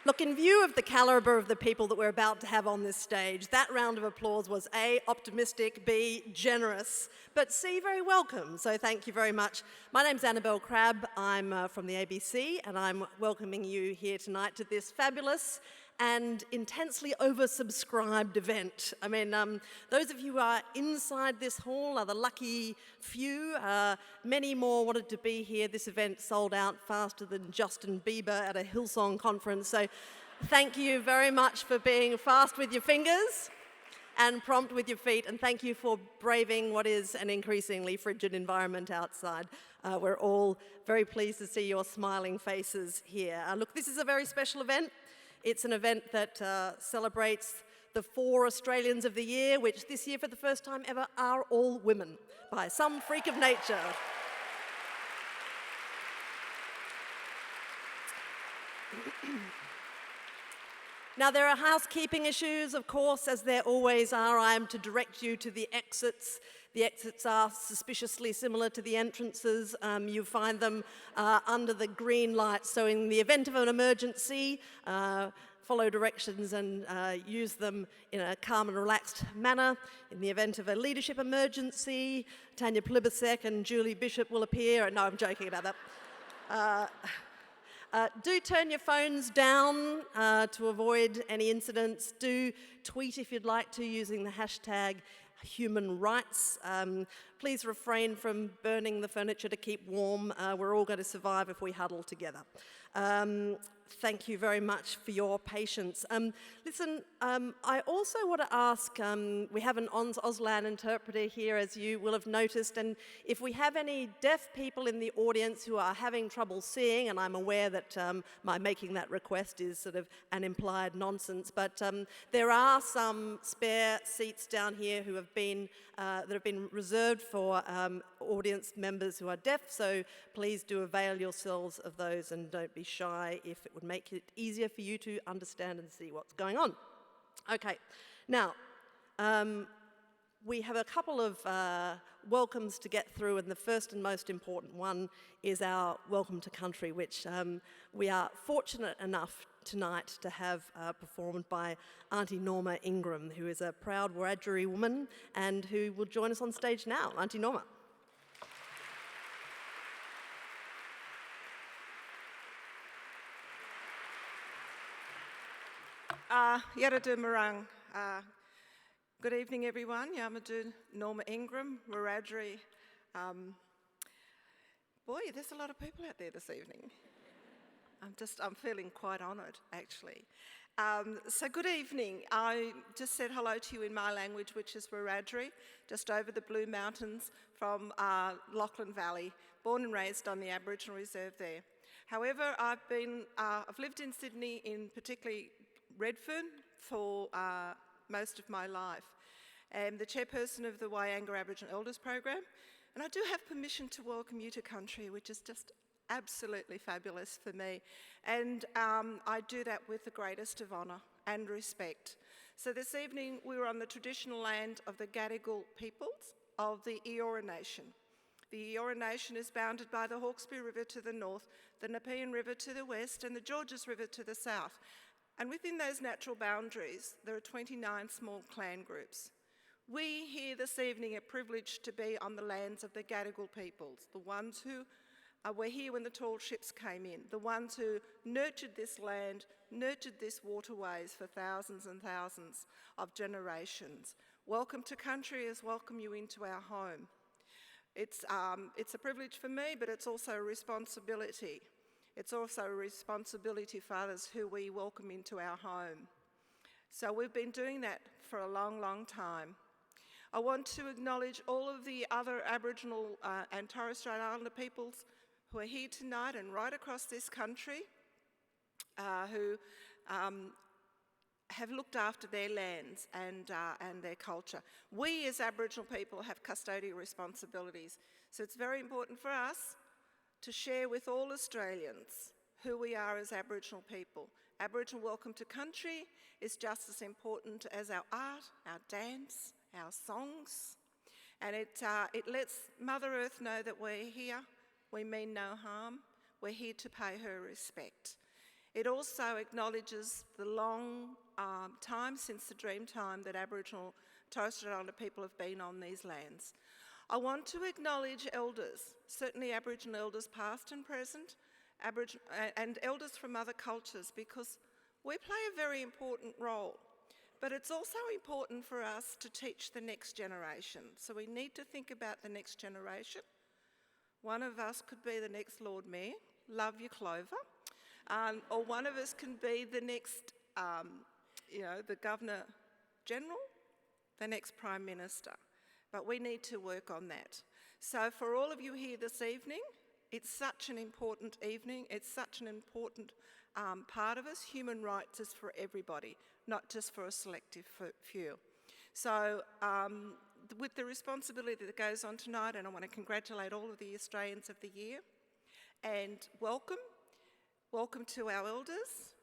Look, in view of the calibre of the people that we're about to have on this stage, that round of applause was A, optimistic, B, generous, but C, very welcome, so thank you very much. My name's Annabel Crabb, I'm from the ABC, and I'm welcoming you here tonight to this fabulous and intensely oversubscribed event. I mean, those of you who are inside this hall are the lucky few. Many more wanted to be here. This event sold out faster than Justin Bieber at a Hillsong conference. So thank you very much for being fast with your fingers and prompt with your feet. And thank you for braving what is an increasingly frigid environment outside. We're all very pleased to see your smiling faces here. Look, this is a very special event. It's an event that celebrates the 4 Australians of the year, which this year for the first time ever are all women by some freak of nature. Now, there are housekeeping issues, of course, as there always are. I am to direct you to the exits. The exits are suspiciously similar to the entrances. You find them under the green light. So in the event of an emergency, follow directions and use them in a calm and relaxed manner. In the event of a leadership emergency, Tanya Plibersek and Julie Bishop will appear. No, I'm joking about that. Do turn your phones down to avoid any incidents. Do tweet if you'd like to using the hashtag human rights. Please refrain from burning the furniture to keep warm. We're all going to survive if we huddle together. Thank you very much for your patience. Listen, I also want to ask, we have an Auslan interpreter here, as you will have noticed, and if we have any deaf people in the audience who are having trouble seeing, and I'm aware that my making that request is sort of an implied nonsense, but there are some spare seats down here who have been, that have been reserved for audience members who are deaf, so please do avail yourselves of those and don't be shy if it would make it easier for you to understand and see what's going on. Okay, now, we have a couple of welcomes to get through, and the first and most important one is our Welcome to Country, which we are fortunate enough tonight to have performed by Auntie Norma Ingram, who is a proud Wiradjuri woman and who will join us on stage now. Auntie Norma. Yaradu Marang. Good evening, everyone. Yamadou Norma Ingram, Wiradjuri. Boy, there's a lot of people out there this evening. I'm feeling quite honoured, actually. So good evening. I just said hello to you in my language, which is Wiradjuri, just over the Blue Mountains from Lachlan Valley, born and raised on the Aboriginal Reserve there. However, I've lived in Sydney, in particularly Redfern, for most of my life. I'm the chairperson of the Waianga Aboriginal Elders Program, and I do have permission to welcome you to country, which is just absolutely fabulous for me. And I do that with the greatest of honour and respect. So this evening we were on the traditional land of the Gadigal peoples of the Eora Nation. The Eora Nation is bounded by the Hawkesbury River to the north, the Nepean River to the west, and the Georges River to the south. And within those natural boundaries, there are 29 small clan groups. We here this evening are privileged to be on the lands of the Gadigal peoples, the ones who were here when the tall ships came in, the ones who nurtured this land, nurtured these waterways for thousands and thousands of generations. Welcome to country is welcome you into our home. It's a privilege for me, but it's also a responsibility. It's also a responsibility for others who we welcome into our home. So we've been doing that for a long, long time. I want to acknowledge all of the other Aboriginal and Torres Strait Islander peoples who are here tonight and right across this country who have looked after their lands and their culture. We as Aboriginal people have custodial responsibilities, so it's very important for us to share with all Australians who we are as Aboriginal people. Aboriginal Welcome to Country is just as important as our art, our dance, our songs, and it lets Mother Earth know that we're here, we mean no harm, we're here to pay her respect. It also acknowledges the long time since the dream time that Aboriginal Torres Strait Islander people have been on these lands. I want to acknowledge elders, certainly Aboriginal elders past and present, and elders from other cultures, because we play a very important role. But it's also important for us to teach the next generation. So we need to think about the next generation. One of us could be the next Lord Mayor, love you Clover, or one of us can be the next, the Governor General, the next Prime Minister. But we need to work on that. So for all of you here this evening, it's such an important evening. It's such an important part of us. Human rights is for everybody, not just for a selective few. So with the responsibility that goes on tonight, and I want to congratulate all of the Australians of the Year, and welcome to our elders,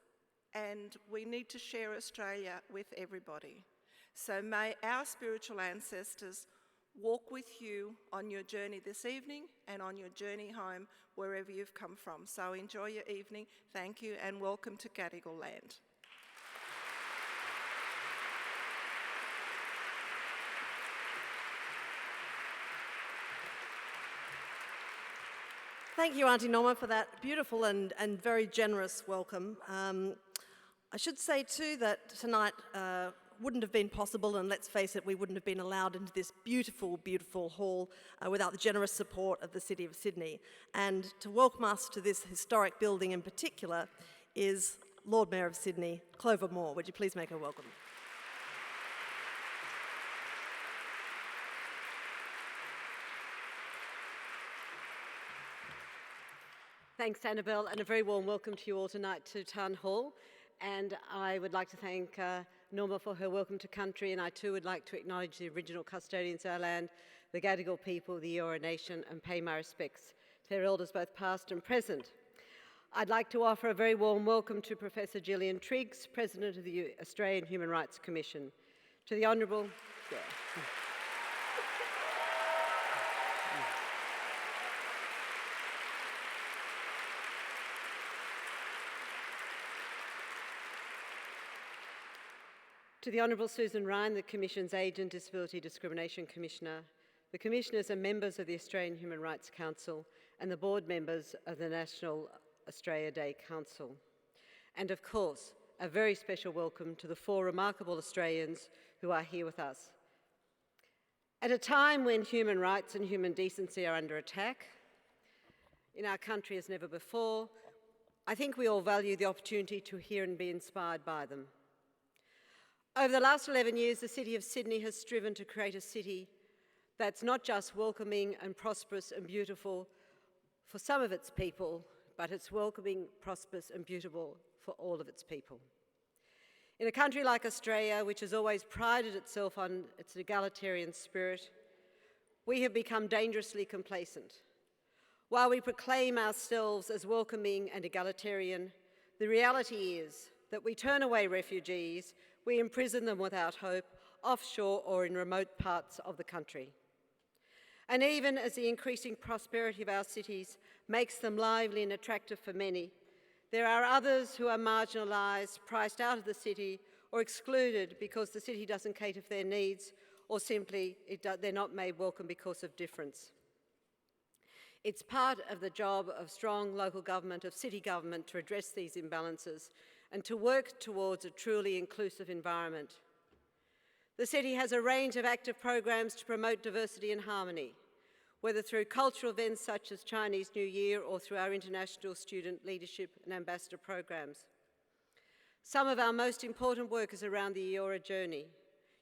and we need to share Australia with everybody. So may our spiritual ancestors walk with you on your journey this evening and on your journey home, wherever you've come from. So enjoy your evening. Thank you, and welcome to Gadigal land. Thank you, Auntie Norma, for that beautiful and very generous welcome. I should say too that tonight wouldn't have been possible, and let's face it, we wouldn't have been allowed into this beautiful, beautiful hall without the generous support of the City of Sydney. And to welcome us to this historic building in particular is Lord Mayor of Sydney, Clover Moore. Would you please make her welcome? Thanks, Annabel, and a very warm welcome to you all tonight to Town Hall. And I would like to thank Norma for her welcome to country, and I too would like to acknowledge the original custodians of our land, the Gadigal people, the Eora Nation, and pay my respects to their elders both past and present. I'd like to offer a very warm welcome to Professor Gillian Triggs, President of the Australian Human Rights Commission, to the Honourable... To the Honourable Susan Ryan, the Commission's Age and Disability Discrimination Commissioner, the Commissioners and members of the Australian Human Rights Council, and the board members of the National Australia Day Council. And of course, a very special welcome to the 4 remarkable Australians who are here with us. At a time when human rights and human decency are under attack in our country as never before, I think we all value the opportunity to hear and be inspired by them. Over the last 11 years, the City of Sydney has striven to create a city that's not just welcoming and prosperous and beautiful for some of its people, but it's welcoming, prosperous and beautiful for all of its people. In a country like Australia, which has always prided itself on its egalitarian spirit, we have become dangerously complacent. While we proclaim ourselves as welcoming and egalitarian, the reality is that we turn away refugees, we imprison them without hope, offshore or in remote parts of the country. And even as the increasing prosperity of our cities makes them lively and attractive for many, there are others who are marginalised, priced out of the city, or excluded because the city doesn't cater for their needs, or simply they're not made welcome because of difference. It's part of the job of strong local government, of city government, to address these imbalances and to work towards a truly inclusive environment. The city has a range of active programs to promote diversity and harmony, whether through cultural events such as Chinese New Year or through our international student leadership and ambassador programs. Some of our most important work is around the Eora journey,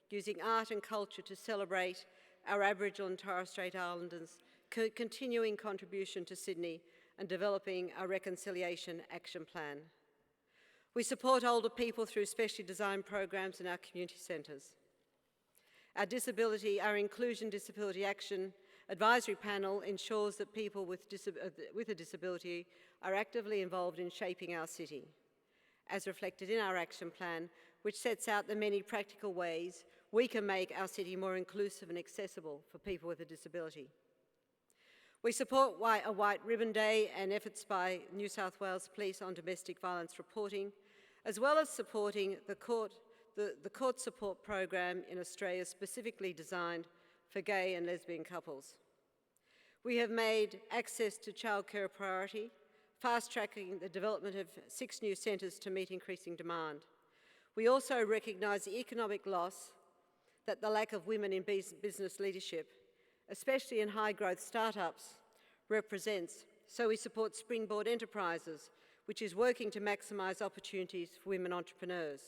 using art and culture to celebrate our Aboriginal and Torres Strait Islanders' continuing contribution to Sydney and developing our reconciliation action plan. We support older people through specially designed programs in our community centres. Our Inclusion Disability Action Advisory Panel ensures that people with a disability are actively involved in shaping our city, as reflected in our action plan, which sets out the many practical ways we can make our city more inclusive and accessible for people with a disability. We support a White Ribbon Day and efforts by New South Wales Police on domestic violence reporting, as well as supporting the court support program in Australia specifically designed for gay and lesbian couples. We have made access to childcare a priority, fast-tracking the development of 6 new centres to meet increasing demand. We also recognise the economic loss that the lack of women in business leadership, especially in high-growth startups, represents, so we support Springboard Enterprises, which is working to maximise opportunities for women entrepreneurs.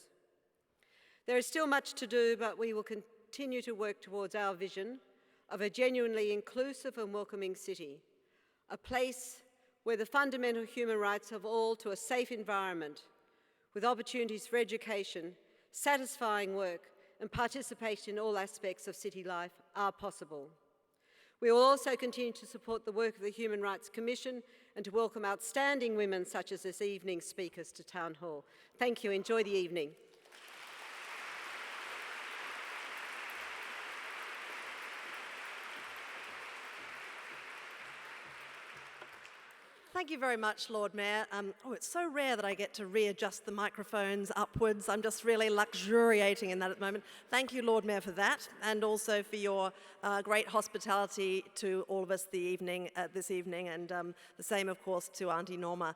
There is still much to do, but we will continue to work towards our vision of a genuinely inclusive and welcoming city, a place where the fundamental human rights of all to a safe environment with opportunities for education, satisfying work and participation in all aspects of city life are possible. We will also continue to support the work of the Human Rights Commission and to welcome outstanding women such as this evening's speakers to Town Hall. Thank you. Enjoy the evening. Thank you very much, Lord Mayor. It's so rare that I get to readjust the microphones upwards. I'm just really luxuriating in that at the moment. Thank you, Lord Mayor, for that, and also for your great hospitality to all of us this evening, and the same, of course, to Auntie Norma.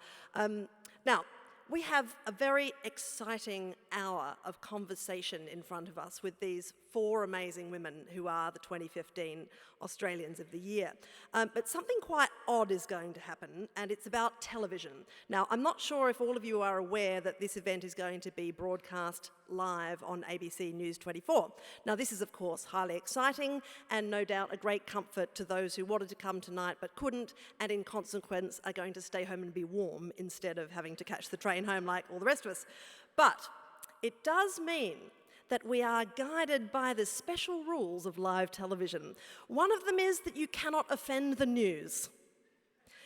Now, we have a very exciting hour of conversation in front of us with these 4 amazing women who are the 2015 Australians of the Year. But something quite odd is going to happen, and it's about television. Now, I'm not sure if all of you are aware that this event is going to be broadcast live on ABC News 24. Now, this is, of course, highly exciting and no doubt a great comfort to those who wanted to come tonight but couldn't, and in consequence are going to stay home and be warm instead of having to catch the train home like all the rest of us. But it does mean that we are guided by the special rules of live television. One of them is that you cannot offend the news.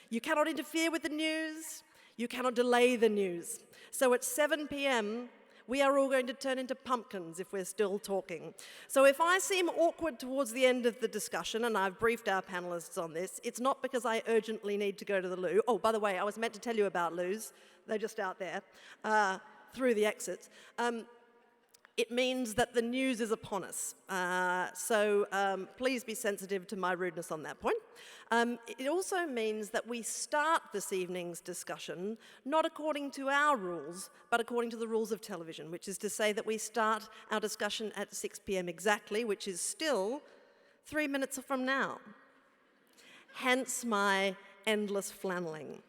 You cannot interfere with the news. You cannot delay the news. So at 7 p.m, we are all going to turn into pumpkins if we're still talking. So if I seem awkward towards the end of the discussion, and I've briefed our panellists on this, it's not because I urgently need to go to the loo. Oh, by the way, I was meant to tell you about loos. They're just out there, through the exits. It means that the news is upon us. So please be sensitive to my rudeness on that point. It also means that we start this evening's discussion not according to our rules, but according to the rules of television, which is to say that we start our discussion at 6 p.m. exactly, which is still 3 minutes from now. Hence my endless flanneling.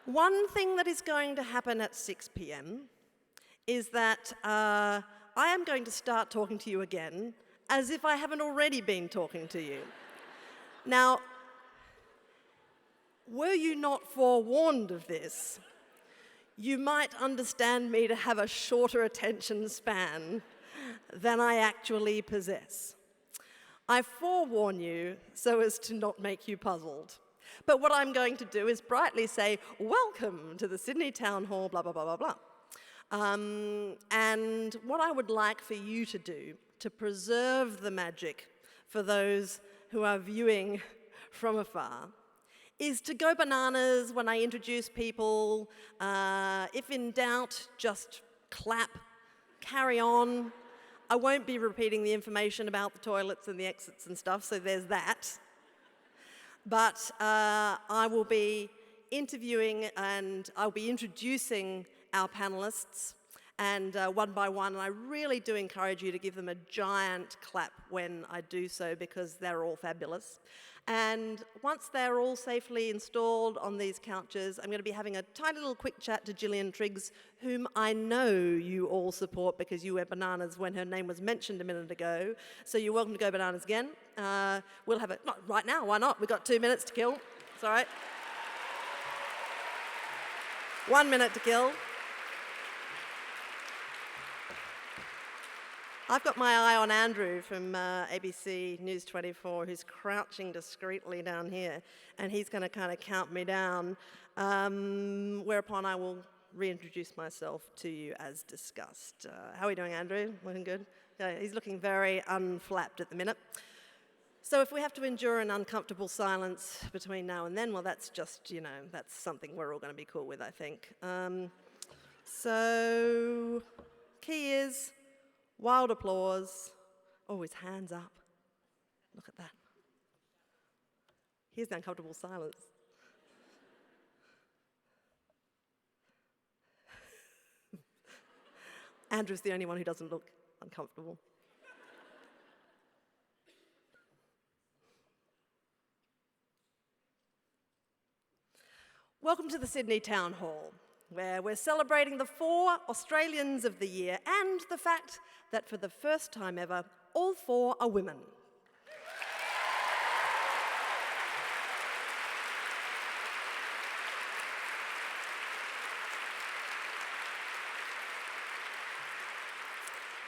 One thing that is going to happen at 6 p.m. is that I am going to start talking to you again as if I haven't already been talking to you. Now, were you not forewarned of this, you might understand me to have a shorter attention span than I actually possess. I forewarn you so as to not make you puzzled. But what I'm going to do is brightly say, welcome to the Sydney Town Hall, blah, blah, blah, blah, blah. And what I would like for you to do to preserve the magic for those who are viewing from afar is to go bananas when I introduce people. If in doubt, just clap, carry on. I won't be repeating the information about the toilets and the exits and stuff, so there's that. But I will be interviewing and I'll be introducing our panellists, and one by one, and I really do encourage you to give them a giant clap when I do so because they're all fabulous. And once they're all safely installed on these couches, I'm going to be having a tiny little quick chat to Gillian Triggs, whom I know you all support because you went bananas when her name was mentioned a minute ago. So you're welcome to go bananas again. We'll have it, not right now, why not? We've got 2 minutes to kill. It's all right. 1 minute to kill. I've got my eye on Andrew from ABC News 24, who's crouching discreetly down here, and he's going to kind of count me down, whereupon I will reintroduce myself to you as discussed. How are we doing, Andrew? Looking good? Yeah, he's looking very unflapped at the minute. So if we have to endure an uncomfortable silence between now and then, well, that's just, that's something we're all going to be cool with, I think. So, key is wild applause. Oh, his hand's up. Look at that. Here's the uncomfortable silence. Andrew's the only one who doesn't look uncomfortable. Welcome to the Sydney Town Hall, where we're celebrating the 4 Australians of the Year and the fact that for the first time ever, all 4 are women.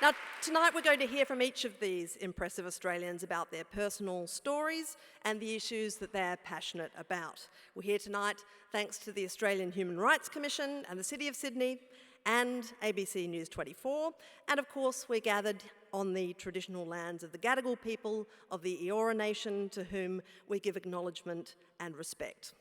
Now, tonight we're going to hear from each of these impressive Australians about their personal stories and the issues that they're passionate about. We're here tonight thanks to the Australian Human Rights Commission and the City of Sydney and ABC News 24, and of course we're gathered on the traditional lands of the Gadigal people of the Eora Nation, to whom we give acknowledgement and respect.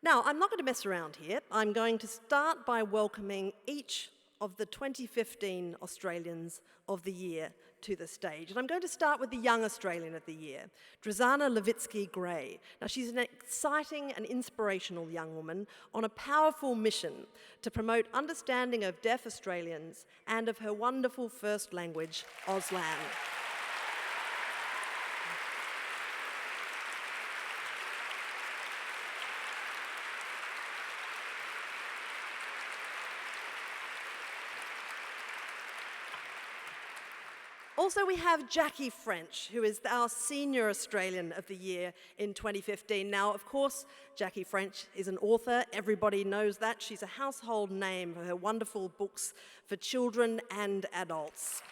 Now, I'm not going to mess around here. I'm going to start by welcoming each of the 2015 Australians of the Year to the stage. And I'm going to start with the Young Australian of the Year, Drisana Levitzke-Gray. Now, she's an exciting and inspirational young woman on a powerful mission to promote understanding of deaf Australians and of her wonderful first language, Auslan. Also, we have Jackie French, who is our Senior Australian of the Year in 2015. Now, of course, Jackie French is an author. Everybody knows that. She's a household name for her wonderful books for children and adults.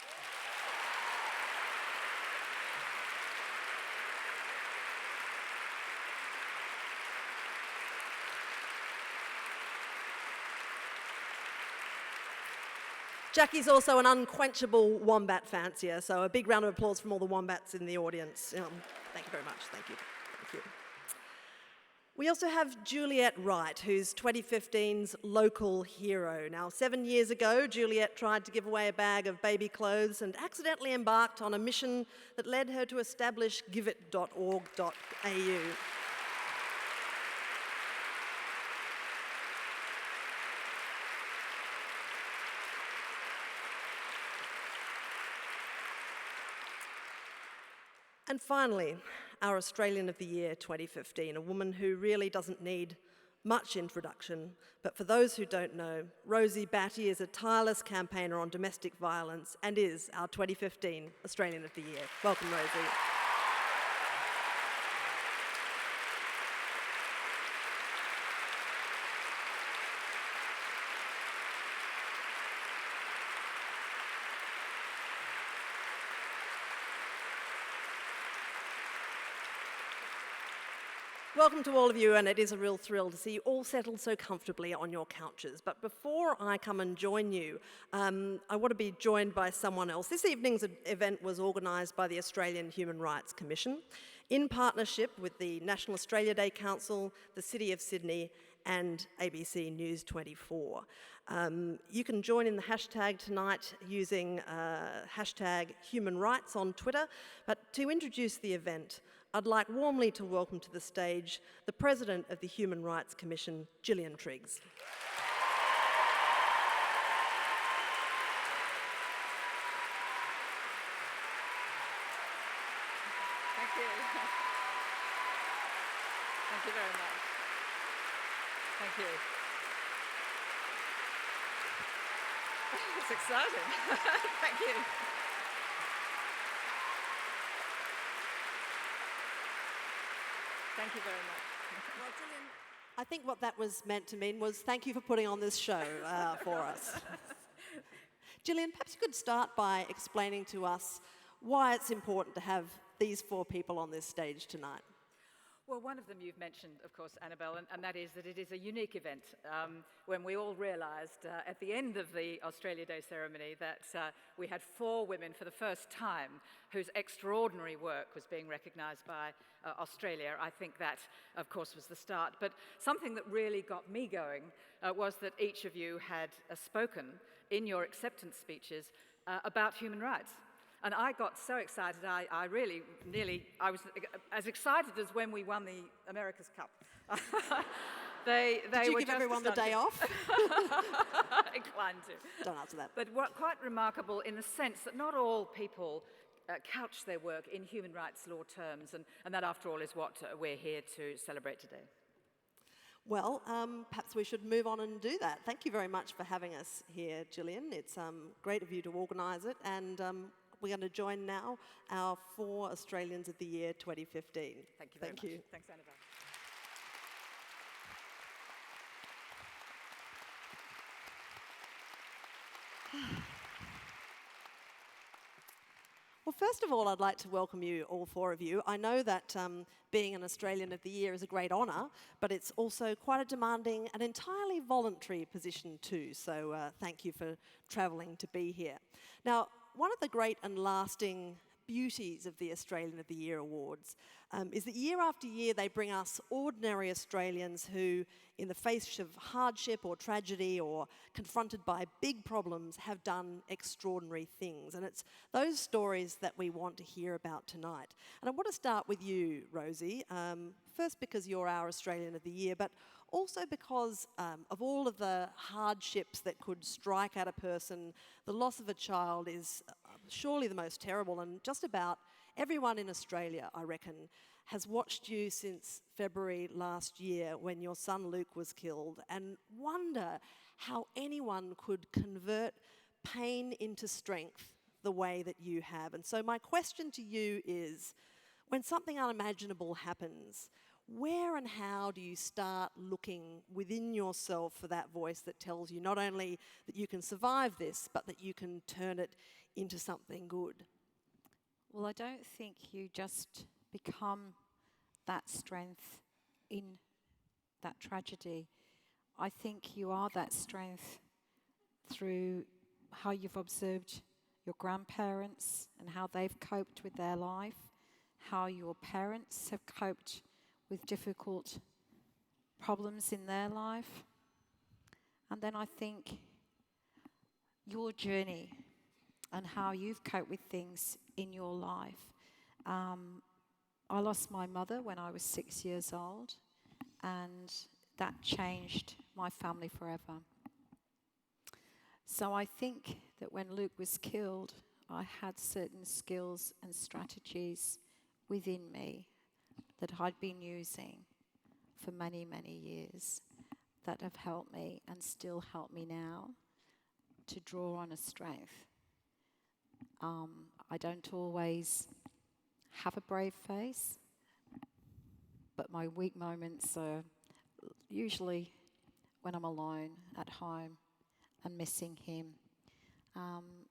Jackie's also an unquenchable wombat fancier, so a big round of applause from all the wombats in the audience. Thank you very much. Thank you. Thank you. We also have Juliette Wright, who's 2015's local hero. Now, 7 years ago, Juliette tried to give away a bag of baby clothes and accidentally embarked on a mission that led her to establish giveit.org.au. And finally, our Australian of the Year 2015, a woman who really doesn't need much introduction, but for those who don't know, Rosie Batty is a tireless campaigner on domestic violence and is our 2015 Australian of the Year. Welcome, Rosie. Welcome to all of you, and it is a real thrill to see you all settled so comfortably on your couches. But before I come and join you, I want to be joined by someone else. This evening's event was organised by the Australian Human Rights Commission in partnership with the National Australia Day Council, the City of Sydney and ABC News 24. You can join in the hashtag tonight using hashtag human rights on Twitter. But to introduce the event, I'd like warmly to welcome to the stage the President of the Human Rights Commission, Gillian Triggs. Thank you. Thank you very much. Thank you. It's exciting. Thank you. Thank you very much. Well, Gillian, I think what that was meant to mean was thank you for putting on this show for us. Gillian, perhaps you could start by explaining to us why it's important to have these 4 people on this stage tonight. Well, one of them you've mentioned, of course, Annabel, and that is that it is a unique event when we all realised at the end of the Australia Day ceremony that we had 4 women for the first time whose extraordinary work was being recognised by Australia. I think that, of course, was the start. But something that really got me going was that each of you had spoken in your acceptance speeches about human rights. And I got so excited, I was as excited as when we won the America's Cup. They Did you were give just everyone the day off? Inclined to. Don't answer that. But quite remarkable in the sense that not all people couch their work in human rights law terms, and that, after all, is what we're here to celebrate today. Well, perhaps we should move on and do that. Thank you very much for having us here, Gillian. It's great of you to organise it, and we're going to join now our 4 Australians of the Year 2015. Thank you very much. Thanks, Annabel. Well, first of all, I'd like to welcome you, all 4 of you. I know that being an Australian of the Year is a great honour, but it's also quite a demanding and entirely voluntary position too, so thank you for travelling to be here. Now, one of the great and lasting beauties of the Australian of the Year Awards is that year after year they bring us ordinary Australians who, in the face of hardship or tragedy or confronted by big problems, have done extraordinary things. And it's those stories that we want to hear about tonight. And I want to start with you, Rosie, first because you're our Australian of the Year, but also because of all of the hardships that could strike at a person. The loss of a child is surely the most terrible, and just about everyone in Australia, I reckon, has watched you since February last year when your son Luke was killed and wonder how anyone could convert pain into strength the way that you have. And so my question to you is, when something unimaginable happens, where and how do you start looking within yourself for that voice that tells you not only that you can survive this, but that you can turn it into something good? Well, I don't think you just become that strength in that tragedy. I think you are that strength through how you've observed your grandparents and how they've coped with their life, how your parents have coped with difficult problems in their life. And then I think your journey and how you've coped with things in your life. I lost my mother when I was 6 years old, and that changed my family forever. So I think that when Luke was killed, I had certain skills and strategies within me that I'd been using for many, many years that have helped me and still help me now to draw on a strength. I don't always have a brave face, but my weak moments are usually when I'm alone at home and missing him.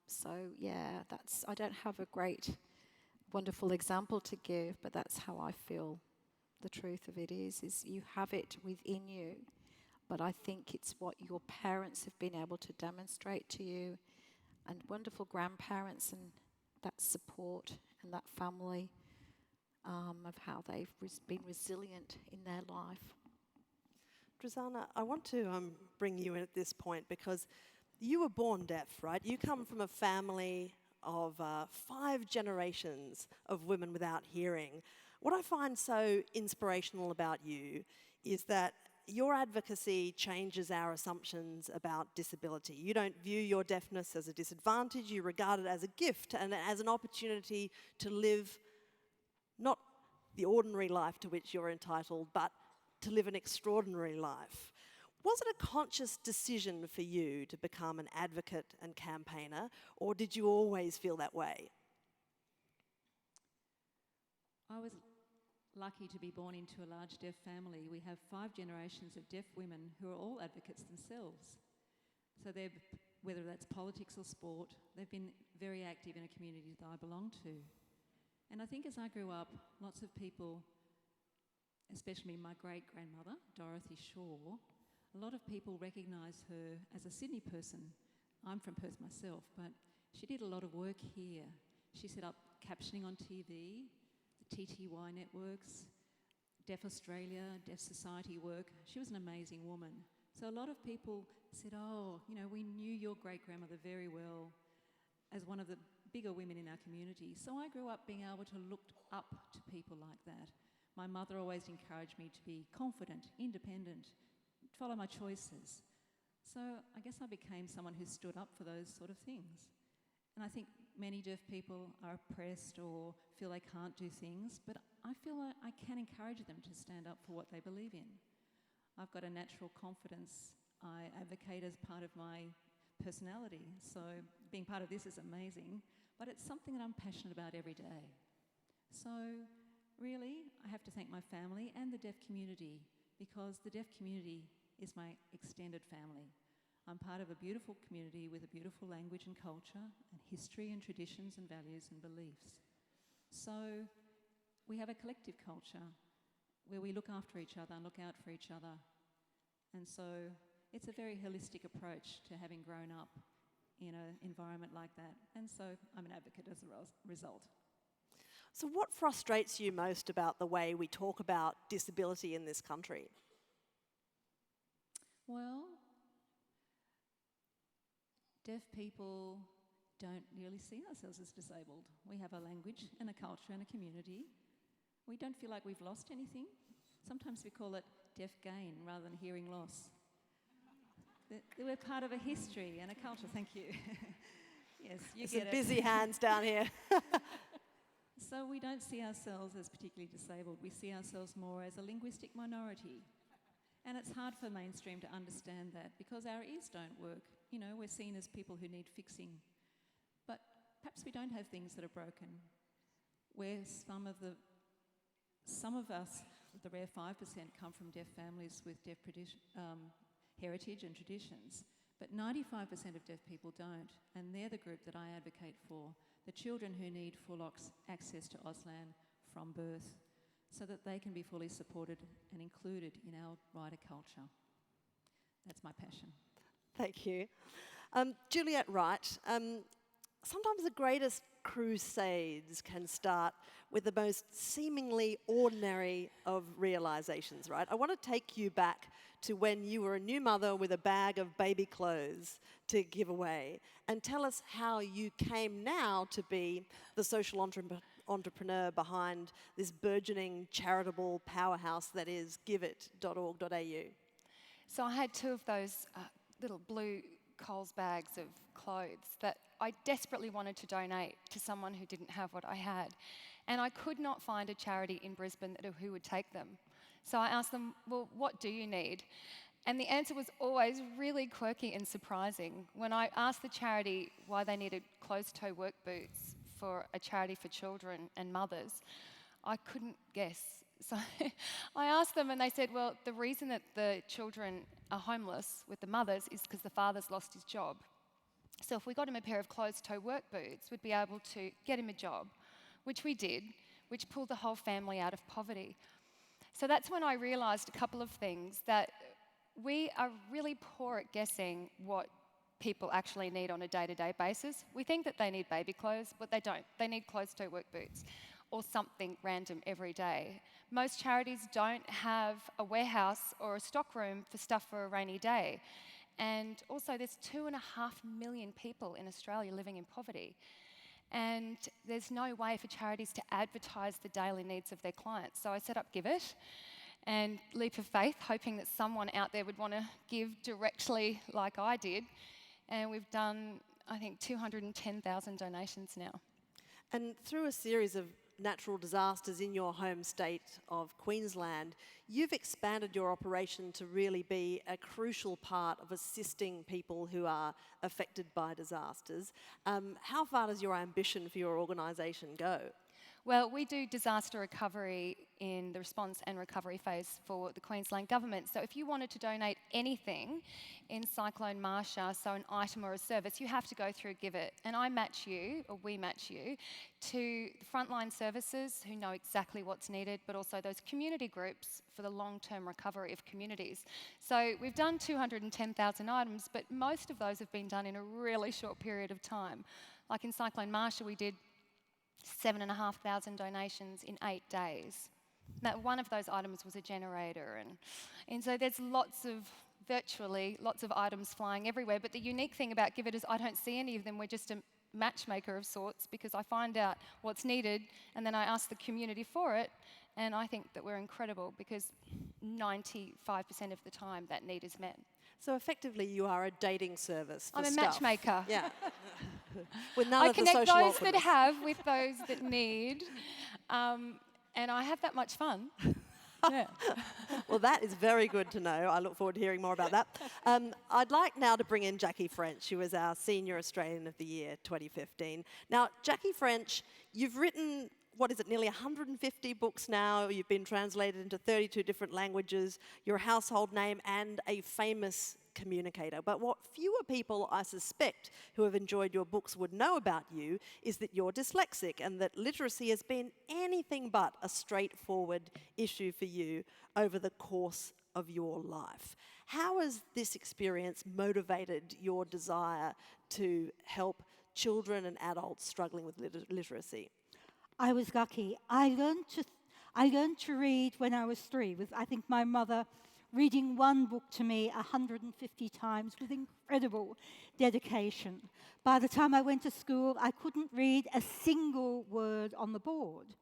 So yeah, I don't have a great, wonderful example to give, but that's how I feel the truth of it is you have it within you, but I think it's what your parents have been able to demonstrate to you, and wonderful grandparents and that support and that family of how they've been resilient in their life. Drisana, I want to bring you in at this point because you were born deaf, right? You come from a family of 5 generations of women without hearing. What I find so inspirational about you is that your advocacy changes our assumptions about disability. You don't view your deafness as a disadvantage, you regard it as a gift and as an opportunity to live not the ordinary life to which you're entitled, but to live an extraordinary life. Was it a conscious decision for you to become an advocate and campaigner, or did you always feel that way? I was lucky to be born into a large deaf family. We have 5 generations of deaf women who are all advocates themselves. So whether that's politics or sport, they've been very active in a community that I belong to. And I think as I grew up, lots of people especially my great-grandmother, Dorothy Shaw, a lot of people recognise her as a Sydney person. I'm from Perth myself, but she did a lot of work here. She set up captioning on TV, the TTY networks, Deaf Australia, Deaf Society work. She was an amazing woman. So a lot of people said, oh, you know, we knew your great-grandmother very well as one of the bigger women in our community. So I grew up being able to look up to people like that. My mother always encouraged me to be confident, independent, follow my choices. So I guess I became someone who stood up for those sort of things. And I think many deaf people are oppressed or feel they can't do things, but I feel like I can encourage them to stand up for what they believe in. I've got a natural confidence. I advocate as part of my personality, so being part of this is amazing, but it's something that I'm passionate about every day. So really, I have to thank my family and the deaf community, because the deaf community is my extended family. I'm part of a beautiful community with a beautiful language and culture and history and traditions and values and beliefs. So we have a collective culture where we look after each other and look out for each other. And so it's a very holistic approach to having grown up in an environment like that. And so I'm an advocate as a result. So what frustrates you most about the way we talk about disability in this country? Well, deaf people don't really see ourselves as disabled. We have a language and a culture and a community. We don't feel like we've lost anything. Sometimes we call it deaf gain rather than hearing loss. We're part of a history and a culture. Thank you. Yes, you get it. Some busy hands down here. So we don't see ourselves as particularly disabled. We see ourselves more as a linguistic minority. And it's hard for mainstream to understand that because our ears don't work. You know, we're seen as people who need fixing. But perhaps we don't have things that are broken. Where some of us, the rare 5%, come from deaf families with deaf heritage and traditions. But 95% of deaf people don't, and they're the group that I advocate for, the children who need full access to Auslan from birth, so that they can be fully supported and included in our wider culture. That's my passion. Thank you. Juliette Wright, sometimes the greatest crusades can start with the most seemingly ordinary of realizations, right? I want to take you back to when you were a new mother with a bag of baby clothes to give away, and tell us how you came now to be the social entrepreneur behind this burgeoning charitable powerhouse that is giveit.org.au. So I had two of those little blue Coles bags of clothes that I desperately wanted to donate to someone who didn't have what I had. And I could not find a charity in Brisbane who would take them. So I asked them, well, what do you need? And the answer was always really quirky and surprising. When I asked the charity why they needed closed-toe work boots for a charity for children and mothers, I couldn't guess. So I asked them and they said, well, the reason that the children are homeless with the mothers is because the father's lost his job. So if we got him a pair of closed-toe work boots, we'd be able to get him a job, which we did, which pulled the whole family out of poverty. So that's when I realised a couple of things, that we are really poor at guessing what people actually need on a day-to-day basis. We think that they need baby clothes, but they don't. They need closed-toe work boots or something random every day. Most charities don't have a warehouse or a stockroom for stuff for a rainy day. And also there's 2.5 million people in Australia living in poverty. And there's no way for charities to advertise the daily needs of their clients. So I set up Give It and Leap of Faith, hoping that someone out there would want to give directly like I did. And we've done, I think, 210,000 donations now. And through a series of natural disasters in your home state of Queensland, you've expanded your operation to really be a crucial part of assisting people who are affected by disasters. How far does your ambition for your organisation go? Well, we do disaster recovery in the response and recovery phase for the Queensland Government. So if you wanted to donate anything in Cyclone Marsha, so an item or a service, you have to go through Give It. And I match you, or we match you, to the frontline services who know exactly what's needed, but also those community groups for the long-term recovery of communities. So we've done 210,000 items, but most of those have been done in a really short period of time. Like in Cyclone Marsha, we did 7,500 donations in 8 days. Now, one of those items was a generator, and so there's virtually lots of items flying everywhere. But the unique thing about Give It is I don't see any of them. We're just a matchmaker of sorts, because I find out what's needed and then I ask the community for it, and I think that we're incredible because 95% of the time that need is met. So effectively, you are a dating service for I'm a stuff. matchmaker. Yeah. With none I of the connect social those that awkwardness. have with those that need, and I have that much fun. Yeah. Well, that is very good to know. I look forward to hearing more about that. I'd like now to bring in Jackie French, who is our Senior Australian of the Year 2015. Now, Jackie French, you've written, what is it, nearly 150 books now. You've been translated into 32 different languages. You're a household name and a famous communicator. But what fewer people, I suspect, who have enjoyed your books would know about you is that you're dyslexic and that literacy has been anything but a straightforward issue for you over the course of your life. How has this experience motivated your desire to help children and adults struggling with literacy? I was lucky. I learned to read when I was 3, with, I think, my mother reading one book to me 150 times with incredible dedication. By the time I went to school, I couldn't read a single word on the board,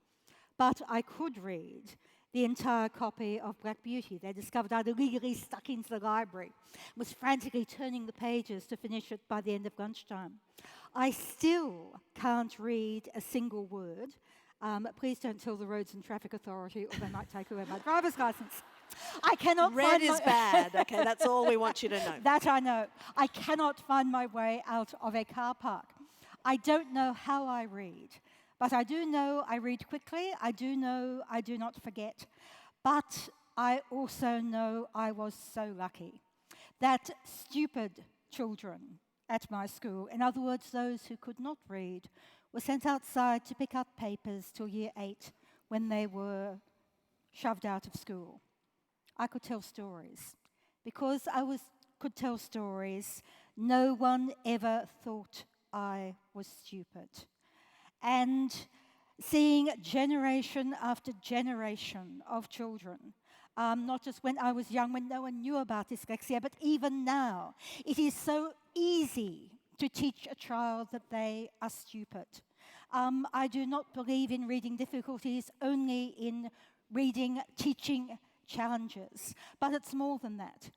but I could read the entire copy of Black Beauty. They discovered I'd illegally stuck into the library, was frantically turning the pages to finish it by the end of lunchtime. I still can't read a single word. Please don't tell the Roads and Traffic Authority, or they might take away my driver's license. I cannot Red find is bad, okay, that's all we want you to know. That I know. I cannot find my way out of a car park. I don't know how I read, but I do know I read quickly. I do know I do not forget. But I also know I was so lucky that stupid children at my school, in other words, those who could not read, were sent outside to pick up papers till year 8 when they were shoved out of school. I could tell stories. Because I could tell stories, no one ever thought I was stupid. And seeing generation after generation of children, not just when I was young, when no one knew about dyslexia, but even now, it is so easy to teach a child that they are stupid. I do not believe in reading difficulties, only in reading teaching challenges, but it's more than that.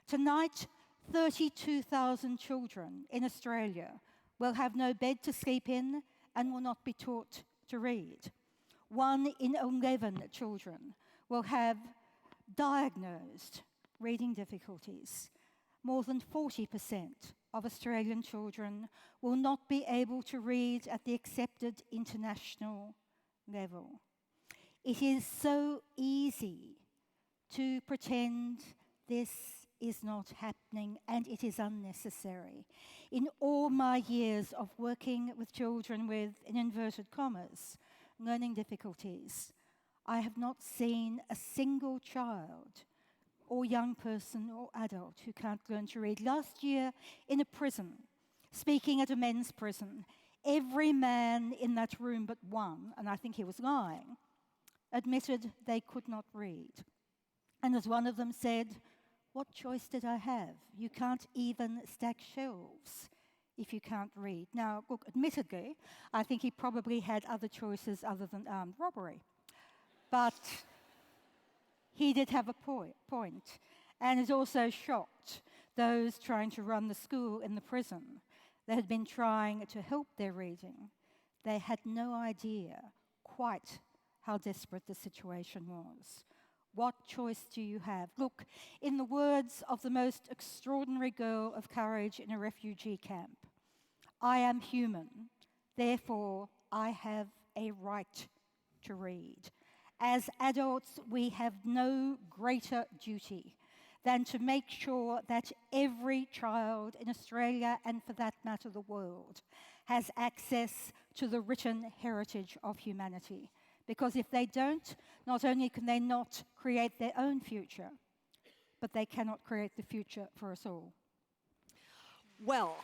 Tonight, 32,000 children in Australia will have no bed to sleep in and will not be taught to read. 1 in 11 children will have diagnosed reading difficulties. More than 40% of Australian children will not be able to read at the accepted international level. It is so easy to pretend this is not happening, and it is unnecessary. In all my years of working with children with, in inverted commas, learning difficulties, I have not seen a single child or young person or adult who can't learn to read. Last year, in a prison, speaking at a men's prison, every man in that room but one, and I think he was lying, admitted they could not read. And as one of them said, "What choice did I have? You can't even stack shelves if you can't read." Now, look, admittedly, I think he probably had other choices other than armed robbery. But he did have a point, and it also shocked those trying to run the school in the prison. They had been trying to help their reading. They had no idea quite how desperate the situation was. What choice do you have? Look, in the words of the most extraordinary girl of courage in a refugee camp, "I am human, therefore I have a right to read. As adults, we have no greater duty than to make sure that every child in Australia, and for that matter the world, has access to the written heritage of humanity. Because if they don't, not only can they not create their own future, but they cannot create the future for us all. Well,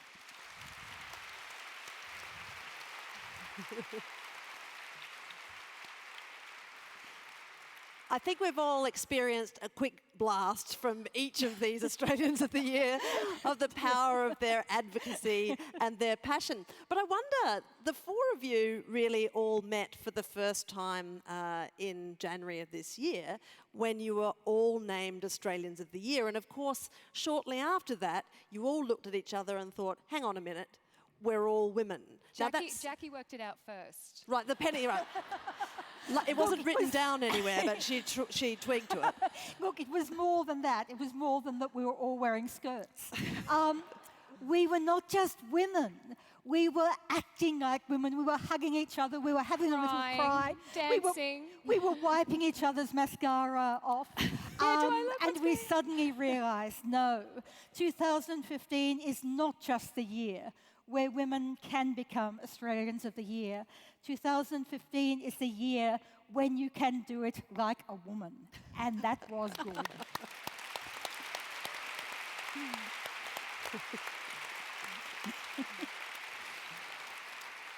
I think we've all experienced a quick blast from each of these Australians of the Year of the power of their advocacy and their passion. But I wonder, the four of you really all met for the first time in January of this year when you were all named Australians of the Year. And of course, shortly after that, you all looked at each other and thought, hang on a minute, we're all women. Jackie worked it out first. Right, the penny, right. It wasn't written down anywhere, but she twigged to it. Look, it was more than that. It was more than that we were all wearing skirts. We were not just women. We were acting like women. We were hugging each other. We were having a little cry. Dancing. We were wiping each other's mascara off. And we suddenly realised, no, 2015 is not just the year where women can become Australians of the Year. 2015 is the year when you can do it like a woman. And that was good.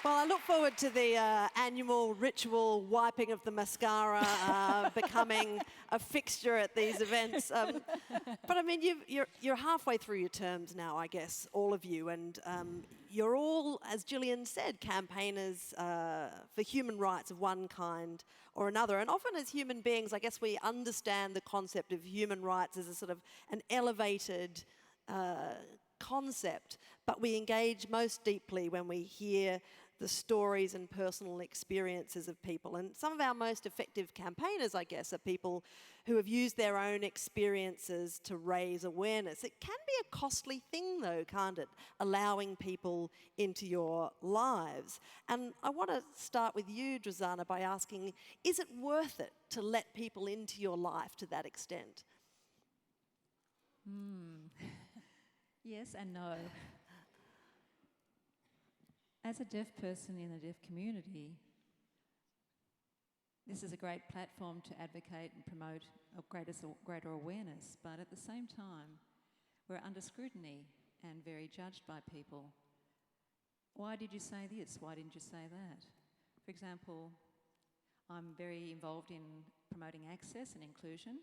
Well, I look forward to the annual ritual wiping of the mascara becoming a fixture at these events. But I mean, you're halfway through your terms now, I guess, all of you, and you're all, as Gillian said, campaigners for human rights of one kind or another. And often as human beings, I guess we understand the concept of human rights as a sort of an elevated concept, but we engage most deeply when we hear the stories and personal experiences of people. And some of our most effective campaigners, I guess, are people who have used their own experiences to raise awareness. It can be a costly thing, though, can't it? Allowing people into your lives. And I want to start with you, Drisana, by asking, is it worth it to let people into your life to that extent? Yes and no. As a deaf person in the deaf community, this is a great platform to advocate and promote a greater awareness, but at the same time, we're under scrutiny and very judged by people. Why did you say this? Why didn't you say that? For example, I'm very involved in promoting access and inclusion,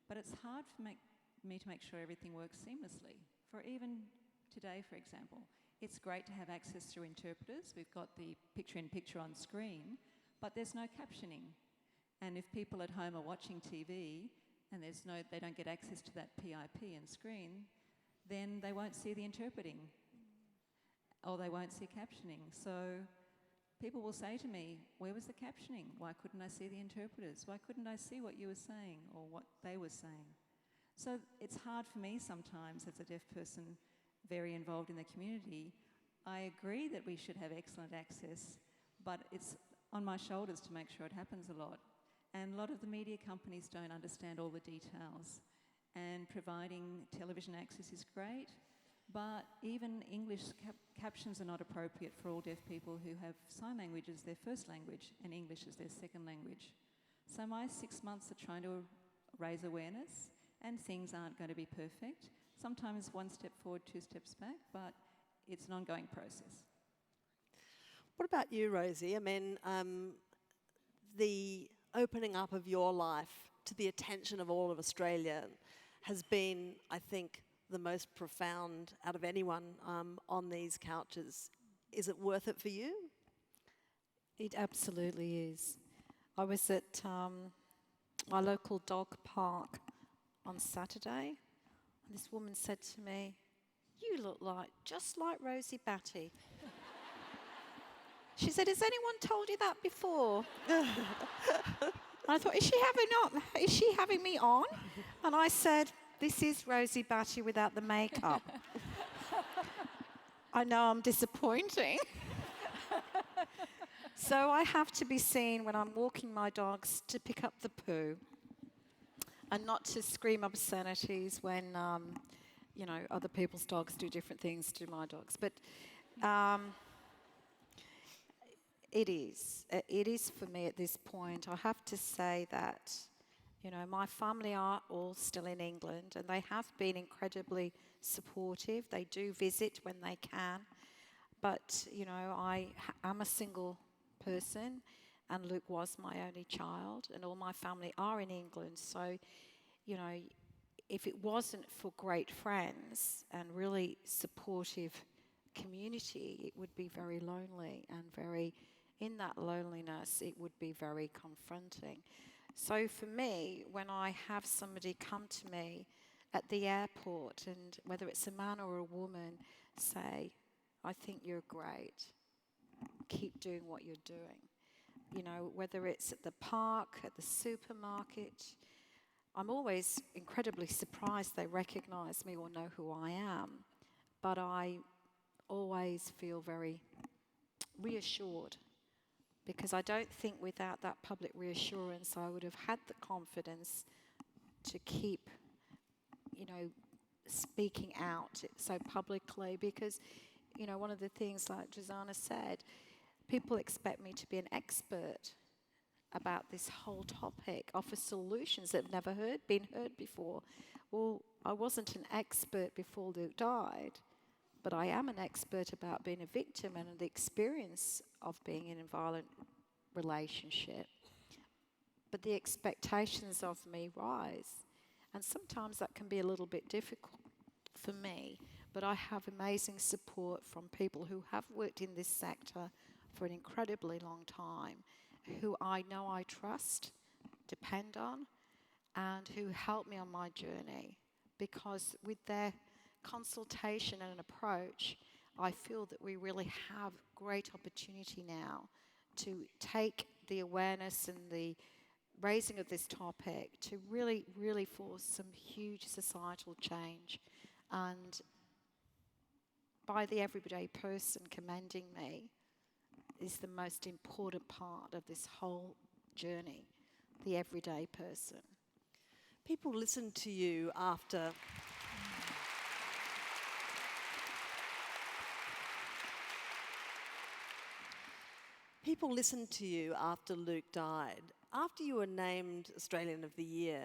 but it's hard for me to make sure everything works seamlessly. For even today, for example, it's great to have access through interpreters. We've got the picture-in-picture on screen, but there's no captioning. And if people at home are watching TV and they don't get access to that PIP and screen, then they won't see the interpreting or they won't see captioning. So people will say to me, where was the captioning? Why couldn't I see the interpreters? Why couldn't I see what you were saying or what they were saying? So it's hard for me sometimes as a deaf person very involved in the community. I agree that we should have excellent access, but it's on my shoulders to make sure it happens a lot. And a lot of the media companies don't understand all the details. And providing television access is great, but even English captions are not appropriate for all deaf people who have sign language as their first language and English as their second language. So my 6 months are trying to raise awareness, and things aren't going to be perfect. Sometimes one step forward, two steps back, but it's an ongoing process. What about you, Rosie? I mean, the opening up of your life to the attention of all of Australia has been, I think, the most profound out of anyone on these couches. Is it worth it for you? It absolutely is. I was at my local dog park on Saturday. This woman said to me, "You look just like Rosie Batty." She said, "Has anyone told you that before?" I thought, is she having me on? And I said, "This is Rosie Batty without the makeup." I know I'm disappointing. So I have to be seen when I'm walking my dogs to pick up the poo and not to scream obscenities when, other people's dogs do different things to my dogs. But it is for me at this point. I have to say that, my family are all still in England and they have been incredibly supportive. They do visit when they can. But, I'm a single person and Luke was my only child and all my family are in England. So, if it wasn't for great friends and really supportive community, it would be very lonely and in that loneliness, it would be very confronting. So for me, when I have somebody come to me at the airport and whether it's a man or a woman, say, I think you're great. Keep doing what you're doing. Whether it's at the park, at the supermarket, I'm always incredibly surprised they recognise me or know who I am. But I always feel very reassured because I don't think without that public reassurance I would have had the confidence to keep, speaking out so publicly because, one of the things like Drisana said, people expect me to be an expert about this whole topic, offer solutions that have never been heard before. Well, I wasn't an expert before Luke died, but I am an expert about being a victim and the experience of being in a violent relationship. But the expectations of me rise, and sometimes that can be a little bit difficult for me, but I have amazing support from people who have worked in this sector for an incredibly long time, who I know I trust, depend on, and who help me on my journey. Because with their consultation and approach, I feel that we really have great opportunity now to take the awareness and the raising of this topic to really, really force some huge societal change. And by the everyday person commending me is the most important part of this whole journey, the everyday person. People listen to you after... People listened to you after Luke died. After you were named Australian of the Year,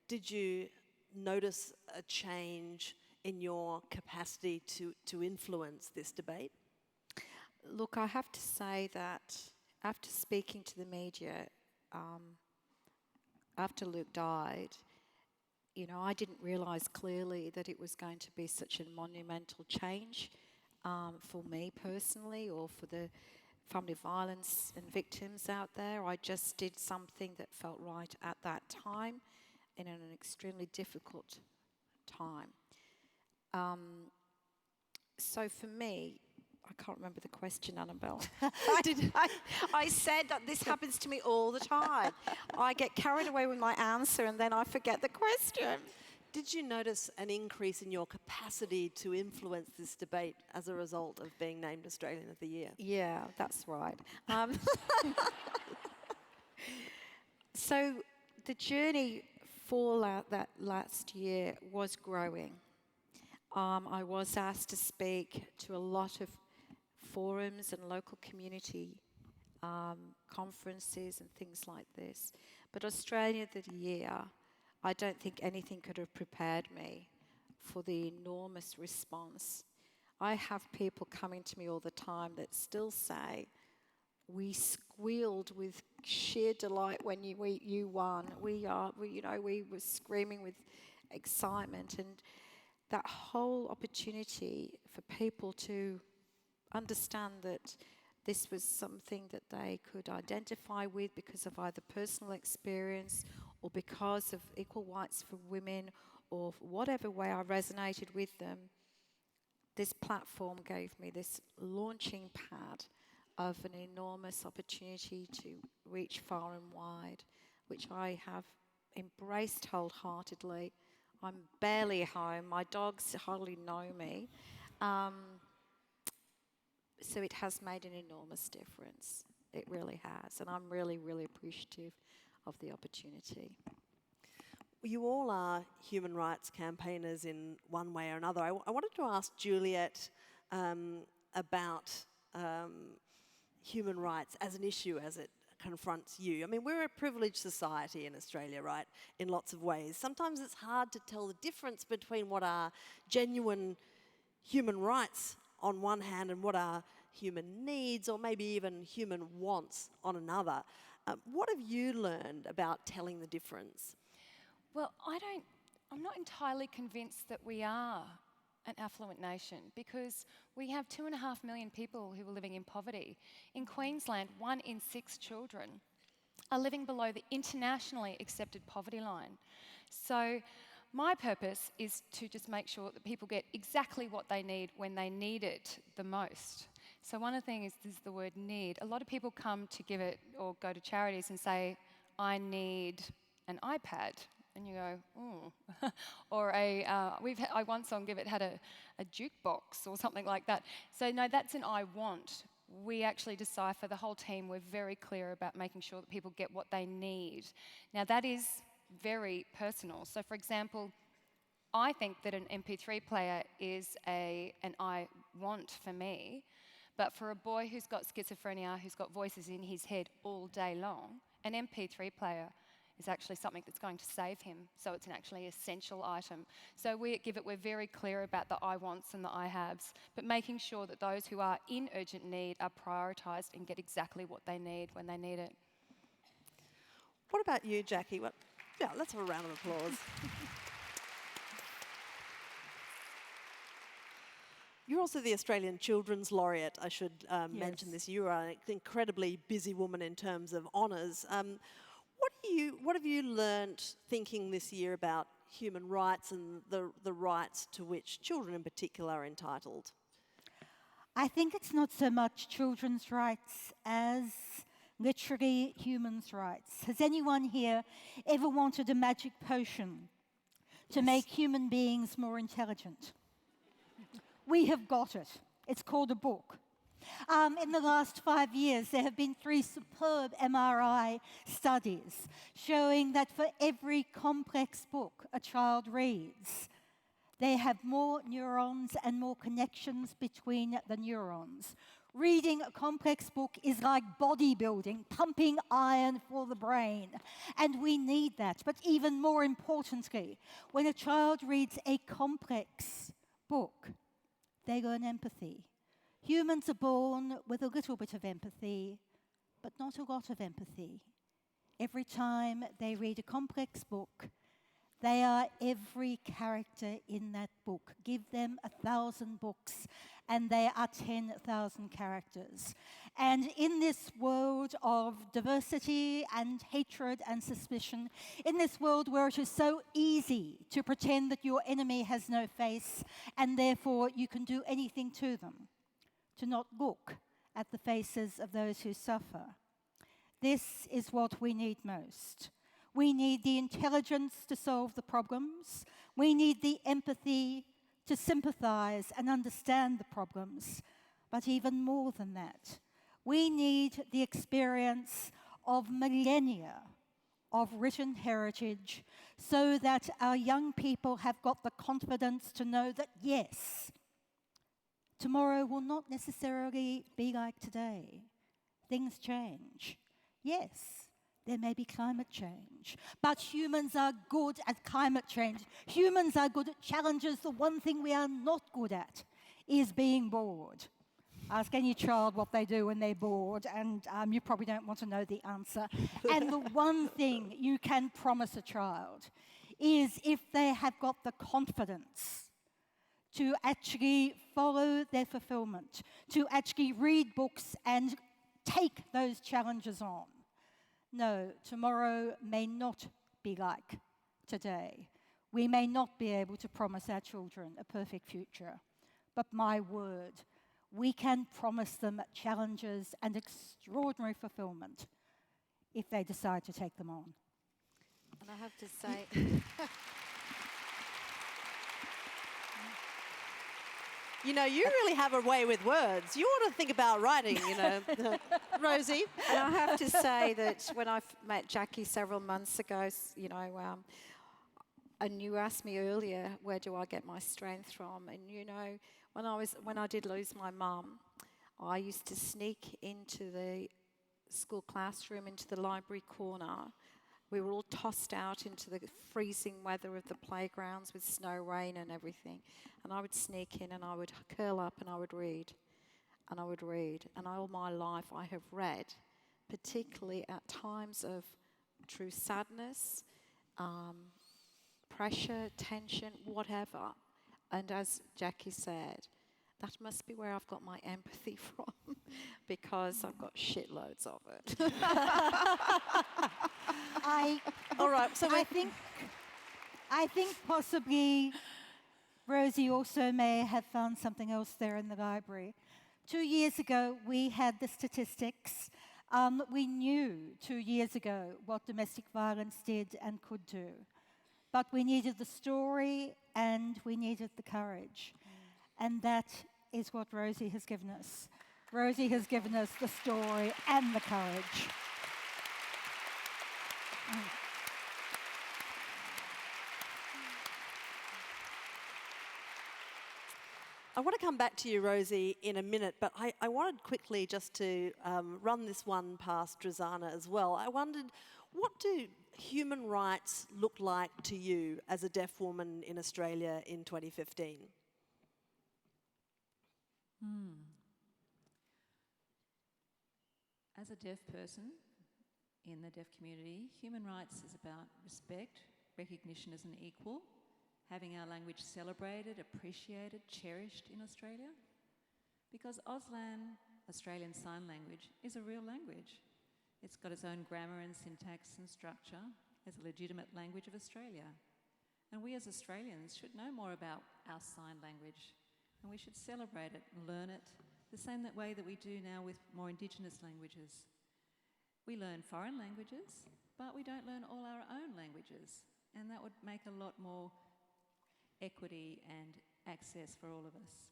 did you notice a change in your capacity to influence this debate? Look, I have to say that after speaking to the media, after Luke died, I didn't realise clearly that it was going to be such a monumental change for me personally or for the family violence and victims out there. I just did something that felt right at that time in an extremely difficult time. So for me, I can't remember the question, Annabel. I said that this happens to me all the time. I get carried away with my answer and then I forget the question. Did you notice an increase in your capacity to influence this debate as a result of being named Australian of the Year? Yeah, that's right. So the journey for that last year was growing. I was asked to speak to a lot of forums and local community conferences and things like this. But Australia of the Year, I don't think anything could have prepared me for the enormous response. I have people coming to me all the time that still say, we squealed with sheer delight when you won. We were screaming with excitement, and that whole opportunity for people to understand that this was something that they could identify with because of either personal experience or because of equal rights for women or whatever way I resonated with them, this platform gave me this launching pad of an enormous opportunity to reach far and wide, which I have embraced wholeheartedly. I'm barely home. My dogs hardly know me. So it has made an enormous difference. It really has. And I'm really, really appreciative of the opportunity. You all are human rights campaigners in one way or another. I wanted to ask Juliette about human rights as an issue as it confronts you. I mean, we're a privileged society in Australia, right, in lots of ways. Sometimes it's hard to tell the difference between what are genuine human rights on one hand and what are human needs or maybe even human wants on another. What have you learned about telling the difference? Well, I'm not entirely convinced that we are an affluent nation because we have 2.5 million people who are living in poverty. In Queensland, 1 in 6 children are living below the internationally accepted poverty line. So my purpose is to just make sure that people get exactly what they need when they need it the most. So one of the things is the word need. A lot of people come to give it or go to charities and say, I need an iPad. And you go, oh. Or I once on Give It had a jukebox or something like that. So no, that's an I want. We actually decipher, the whole team, we're very clear about making sure that people get what they need. Now that is very personal. So for example, I think that an MP3 player is an I want for me, but for a boy who's got schizophrenia, who's got voices in his head all day long, an MP3 player is actually something that's going to save him. So it's an actually essential item. So we at Give It, we're very clear about the I wants and the I haves, but making sure that those who are in urgent need are prioritised and get exactly what they need when they need it. What about you, Jackie? Yeah, let's have a round of applause. You're also the Australian Children's Laureate, I should mention this. You are an incredibly busy woman in terms of honours. What have you learnt thinking this year about human rights and the rights to which children in particular are entitled? I think it's not so much children's rights as literally humans' rights. Has anyone here ever wanted a magic potion to make human beings more intelligent? We have got it. It's called a book. In the last 5 years, there have been 3 superb MRI studies showing that for every complex book a child reads, they have more neurons and more connections between the neurons. Reading a complex book is like bodybuilding, pumping iron for the brain. And we need that. But even more importantly, when a child reads a complex book, they learn empathy. Humans are born with a little bit of empathy, but not a lot of empathy. Every time they read a complex book, they are every character in that book. Give them 1,000 books, and they are 10,000 characters. And in this world of diversity and hatred and suspicion, in this world where it is so easy to pretend that your enemy has no face, and therefore you can do anything to them, to not look at the faces of those who suffer. This is what we need most. We need the intelligence to solve the problems. We need the empathy to sympathise and understand the problems. But even more than that, we need the experience of millennia of written heritage so that our young people have got the confidence to know that, yes, tomorrow will not necessarily be like today. Things change. Yes, there may be climate change, but humans are good at climate change. Humans are good at challenges. The one thing we are not good at is being bored. Ask any child what they do when they're bored, and you probably don't want to know the answer. And the one thing you can promise a child is if they have got the confidence to actually follow their fulfillment, to actually read books and take those challenges on. No, tomorrow may not be like today. We may not be able to promise our children a perfect future, but my word, we can promise them challenges and extraordinary fulfillment if they decide to take them on. And I have to say... You know, you really have a way with words. You ought to think about writing, you know, Rosie. And I have to say that when I met Jackie several months ago, and you asked me earlier, where do I get my strength from? And you know, when I did lose my mum, I used to sneak into the school classroom, into the library corner. We were all tossed out into the freezing weather of the playgrounds with snow, rain and everything. And I would sneak in and I would curl up and I would read. And I would read. And all my life I have read, particularly at times of true sadness, pressure, tension, whatever. And as Jackie said, that must be where I've got my empathy from, because I've got shitloads of it. All right, so I think possibly Rosie also may have found something else there in the library. 2 years ago, we had the statistics. We knew 2 years ago what domestic violence did and could do. But we needed the story and we needed the courage. And that is what Rosie has given us. Rosie has given us the story and the courage. I want to come back to you, Rosie, in a minute, but I wanted quickly just to run this one past Drisana as well. I wondered, what do human rights look like to you as a deaf woman in Australia in 2015? As a deaf person in the deaf community, human rights is about respect, recognition as an equal, having our language celebrated, appreciated, cherished in Australia. Because Auslan, Australian Sign Language, is a real language. It's got its own grammar and syntax and structure as a legitimate language of Australia. And we as Australians should know more about our sign language, and we should celebrate it and learn it the same way that we do now with more Indigenous languages. We learn foreign languages, but we don't learn all our own languages, and that would make a lot more equity and access for all of us.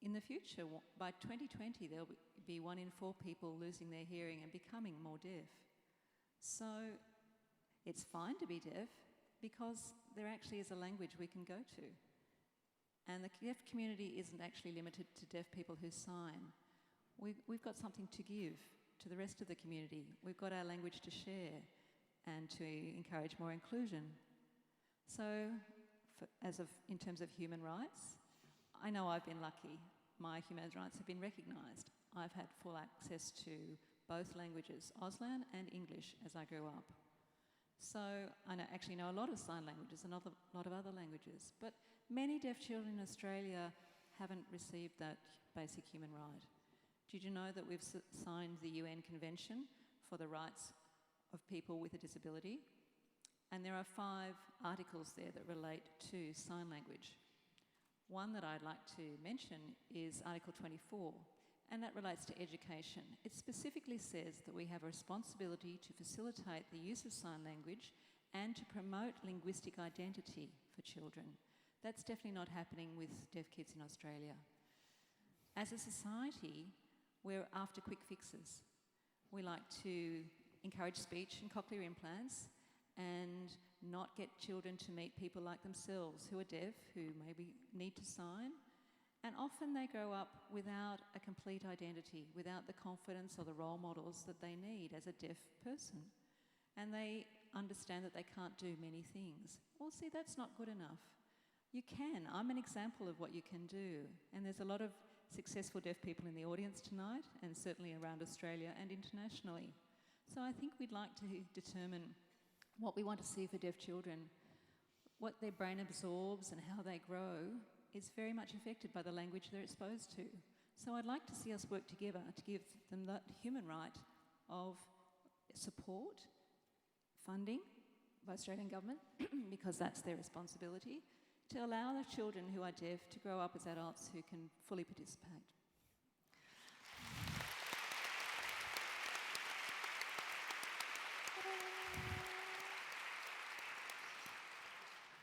In the future, by 2020, there'll be 1 in 4 people losing their hearing and becoming more deaf. So it's fine to be deaf because there actually is a language we can go to. And the deaf community isn't actually limited to deaf people who sign. We've got something to give to the rest of the community. We've got our language to share and to encourage more inclusion. So in terms of human rights, I know I've been lucky. My human rights have been recognised. I've had full access to both languages, Auslan and English, as I grew up. So I actually know a lot of sign languages and a lot of other languages. But many deaf children in Australia haven't received that basic human right. Did you know that we've signed the UN Convention for the Rights of People with a Disability? And there are 5 articles there that relate to sign language. One that I'd like to mention is Article 24, and that relates to education. It specifically says that we have a responsibility to facilitate the use of sign language and to promote linguistic identity for children. That's definitely not happening with deaf kids in Australia. As a society, we're after quick fixes. We like to encourage speech and cochlear implants and not get children to meet people like themselves who are deaf, who maybe need to sign. And often they grow up without a complete identity, without the confidence or the role models that they need as a deaf person. And they understand that they can't do many things. Well, see, that's not good enough. You can. I'm an example of what you can do. And there's a lot of successful deaf people in the audience tonight, and certainly around Australia and internationally. So I think we'd like to determine what we want to see for deaf children. What their brain absorbs and how they grow is very much affected by the language they're exposed to. So I'd like to see us work together to give them that human right of support, funding by Australian government, because that's their responsibility, to allow the children who are deaf to grow up as adults who can fully participate.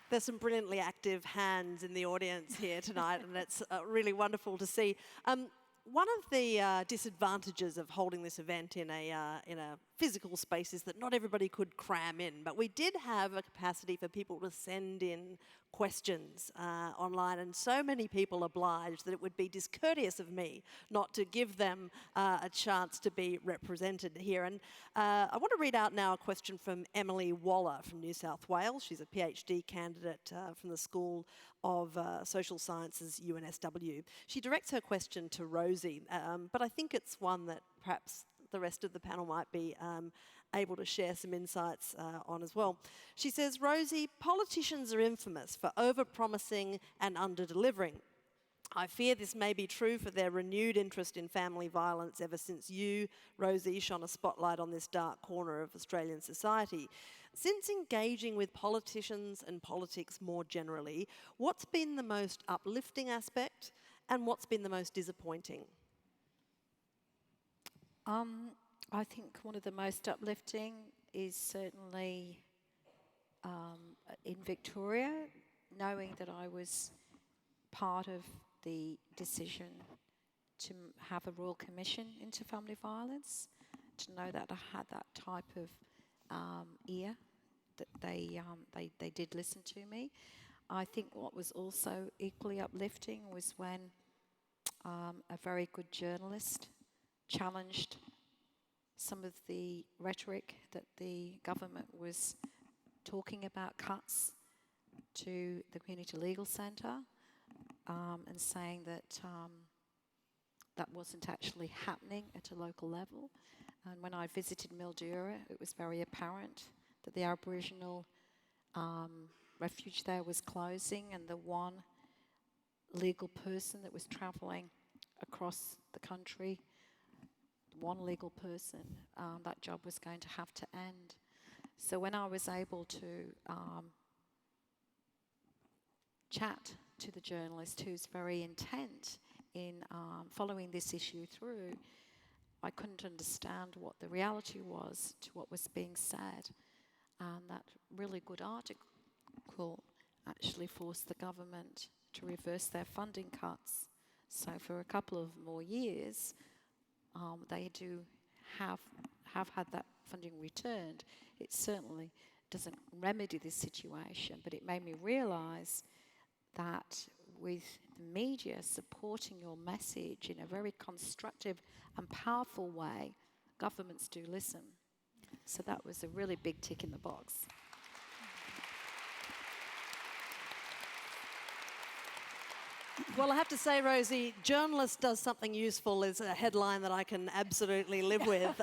There's some brilliantly active hands in the audience here tonight, and it's really wonderful to see. One of the disadvantages of holding this event in a physical space is that not everybody could cram in, but we did have a capacity for people to send in questions online, and so many people obliged that it would be discourteous of me not to give them a chance to be represented here. And I want to read out now a question from Emily Waller from New South Wales. She's a PhD candidate from the School of Social Sciences, UNSW. She directs her question to Rosie, but I think it's one that perhaps the rest of the panel might be able to share some insights on as well. She says, Rosie, politicians are infamous for over-promising and under-delivering. I fear this may be true for their renewed interest in family violence ever since you, Rosie, shone a spotlight on this dark corner of Australian society. Since engaging with politicians and politics more generally, what's been the most uplifting aspect and what's been the most disappointing? I think one of the most uplifting is certainly in Victoria, knowing that I was part of the decision to have a Royal Commission into family violence, to know that I had that type of ear, that they did listen to me. I think what was also equally uplifting was when a very good journalist challenged some of the rhetoric that the government was talking about cuts to the Community Legal Centre, and saying that that wasn't actually happening at a local level. And when I visited Mildura, it was very apparent that the Aboriginal refuge there was closing, and the one legal person that was travelling across the country, one legal person, that job was going to have to end. So when I was able to chat to the journalist who's very intent in following this issue through, I couldn't understand what the reality was to what was being said. And that really good article actually forced the government to reverse their funding cuts. So for a couple of more years, they do have had that funding returned. It certainly doesn't remedy this situation, but it made me realise that with the media supporting your message in a very constructive and powerful way, governments do listen. So that was a really big tick in the box. Well, I have to say, Rosie, journalist does something useful is a headline that I can absolutely live with.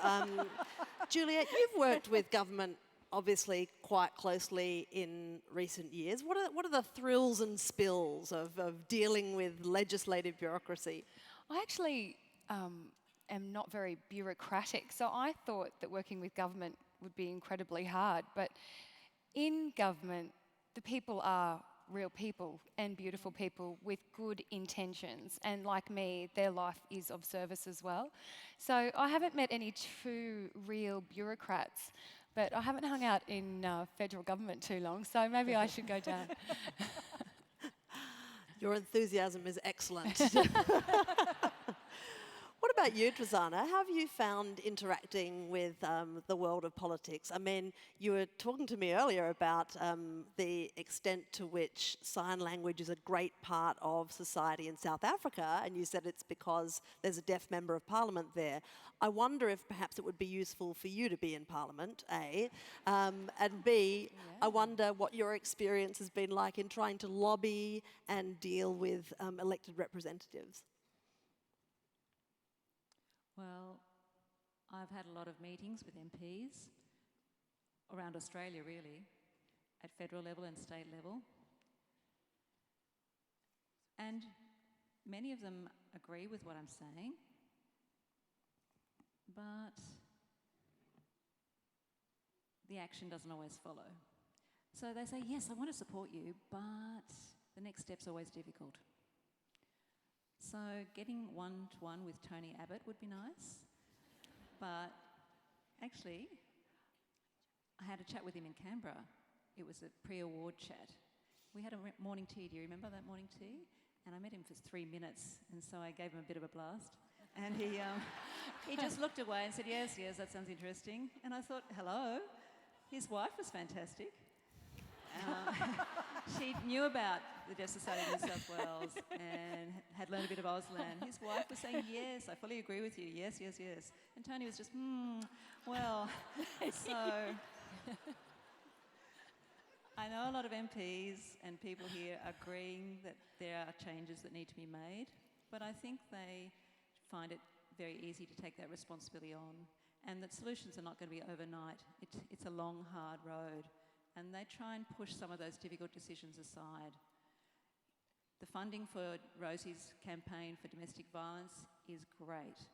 Juliette, you've worked with government obviously quite closely in recent years. What are the thrills and spills of dealing with legislative bureaucracy? I actually am not very bureaucratic, so I thought that working with government would be incredibly hard. But in government, the people are real people and beautiful people with good intentions, and like me, their life is of service as well. So I haven't met any true real bureaucrats, but I haven't hung out in federal government too long, so maybe I should go down. Your enthusiasm is excellent. What about you, Drisana? How have you found interacting with the world of politics? I mean, you were talking to me earlier about the extent to which sign language is a great part of society in South Africa, and you said it's because there's a deaf member of parliament there. I wonder if perhaps it would be useful for you to be in parliament, A, and B, I wonder what your experience has been like in trying to lobby and deal with elected representatives. Well, I've had a lot of meetings with MPs around Australia, really, at federal level and state level. And many of them agree with what I'm saying, but the action doesn't always follow. So they say, yes, I want to support you, but the next step's always difficult. So getting one-to-one with Tony Abbott would be nice, but actually I had a chat with him in Canberra. It was a pre-award chat, we had a morning tea. Do you remember that morning tea? And I met him for 3 minutes, and so I gave him a bit of a blast. And he just looked away and said, yes, that sounds interesting. And I thought, hello, his wife was fantastic. She knew about the Deaf Society in New South Wales and had learned a bit of Auslan. His wife was saying, yes, I fully agree with you, yes. And Tony was just, well, so... I know a lot of MPs and people here agreeing that there are changes that need to be made, but I think they find it very easy to take that responsibility on, and that solutions are not going to be overnight. It's a long, hard road, and they try and push some of those difficult decisions aside. The funding for Rosie's campaign for domestic violence is great,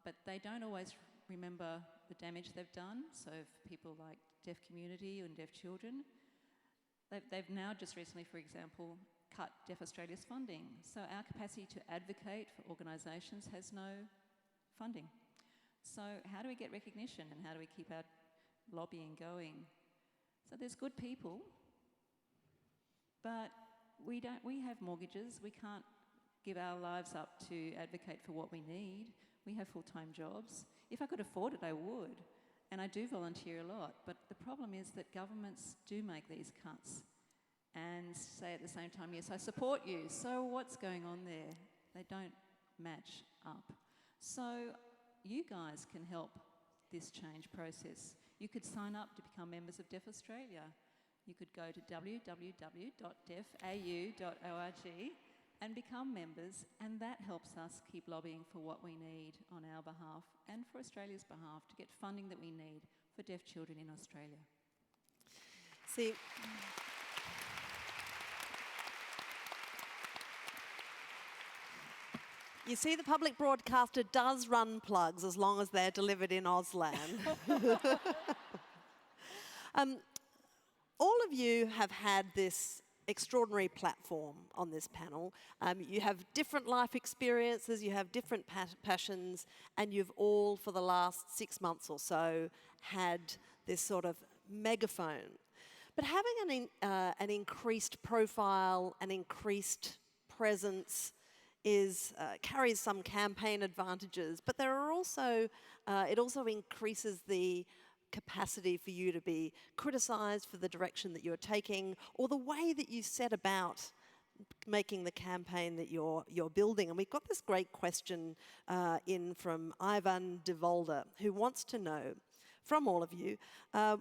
but they don't always remember the damage they've done. So for people like deaf community and deaf children, they've now just recently, for example, cut Deaf Australia's funding. So our capacity to advocate for organisations has no funding. So how do we get recognition, and how do we keep our lobbying going? So there's good people, but we have mortgages. We can't give our lives up to advocate for what we need. We have full-time jobs. If I could afford it, I would. And I do volunteer a lot. But the problem is that governments do make these cuts and say at the same time, yes, I support you. So what's going on there? They don't match up. So you guys can help this change process. You could sign up to become members of Deaf Australia. You could go to www.defau.org and become members, and that helps us keep lobbying for what we need on our behalf and for Australia's behalf to get funding that we need for deaf children in Australia. See, you see, the public broadcaster does run plugs as long as they're delivered in Auslan. All of you have had this extraordinary platform on this panel. You have different life experiences, you have different passions, and you've all, for the last 6 months or so, had this sort of megaphone. But having an increased profile, an increased presence, carries some campaign advantages, but there are also, it also increases the capacity for you to be criticised for the direction that you're taking or the way that you set about making the campaign that you're building. And we've got this great question in from Ivan de Volder, who wants to know from all of you,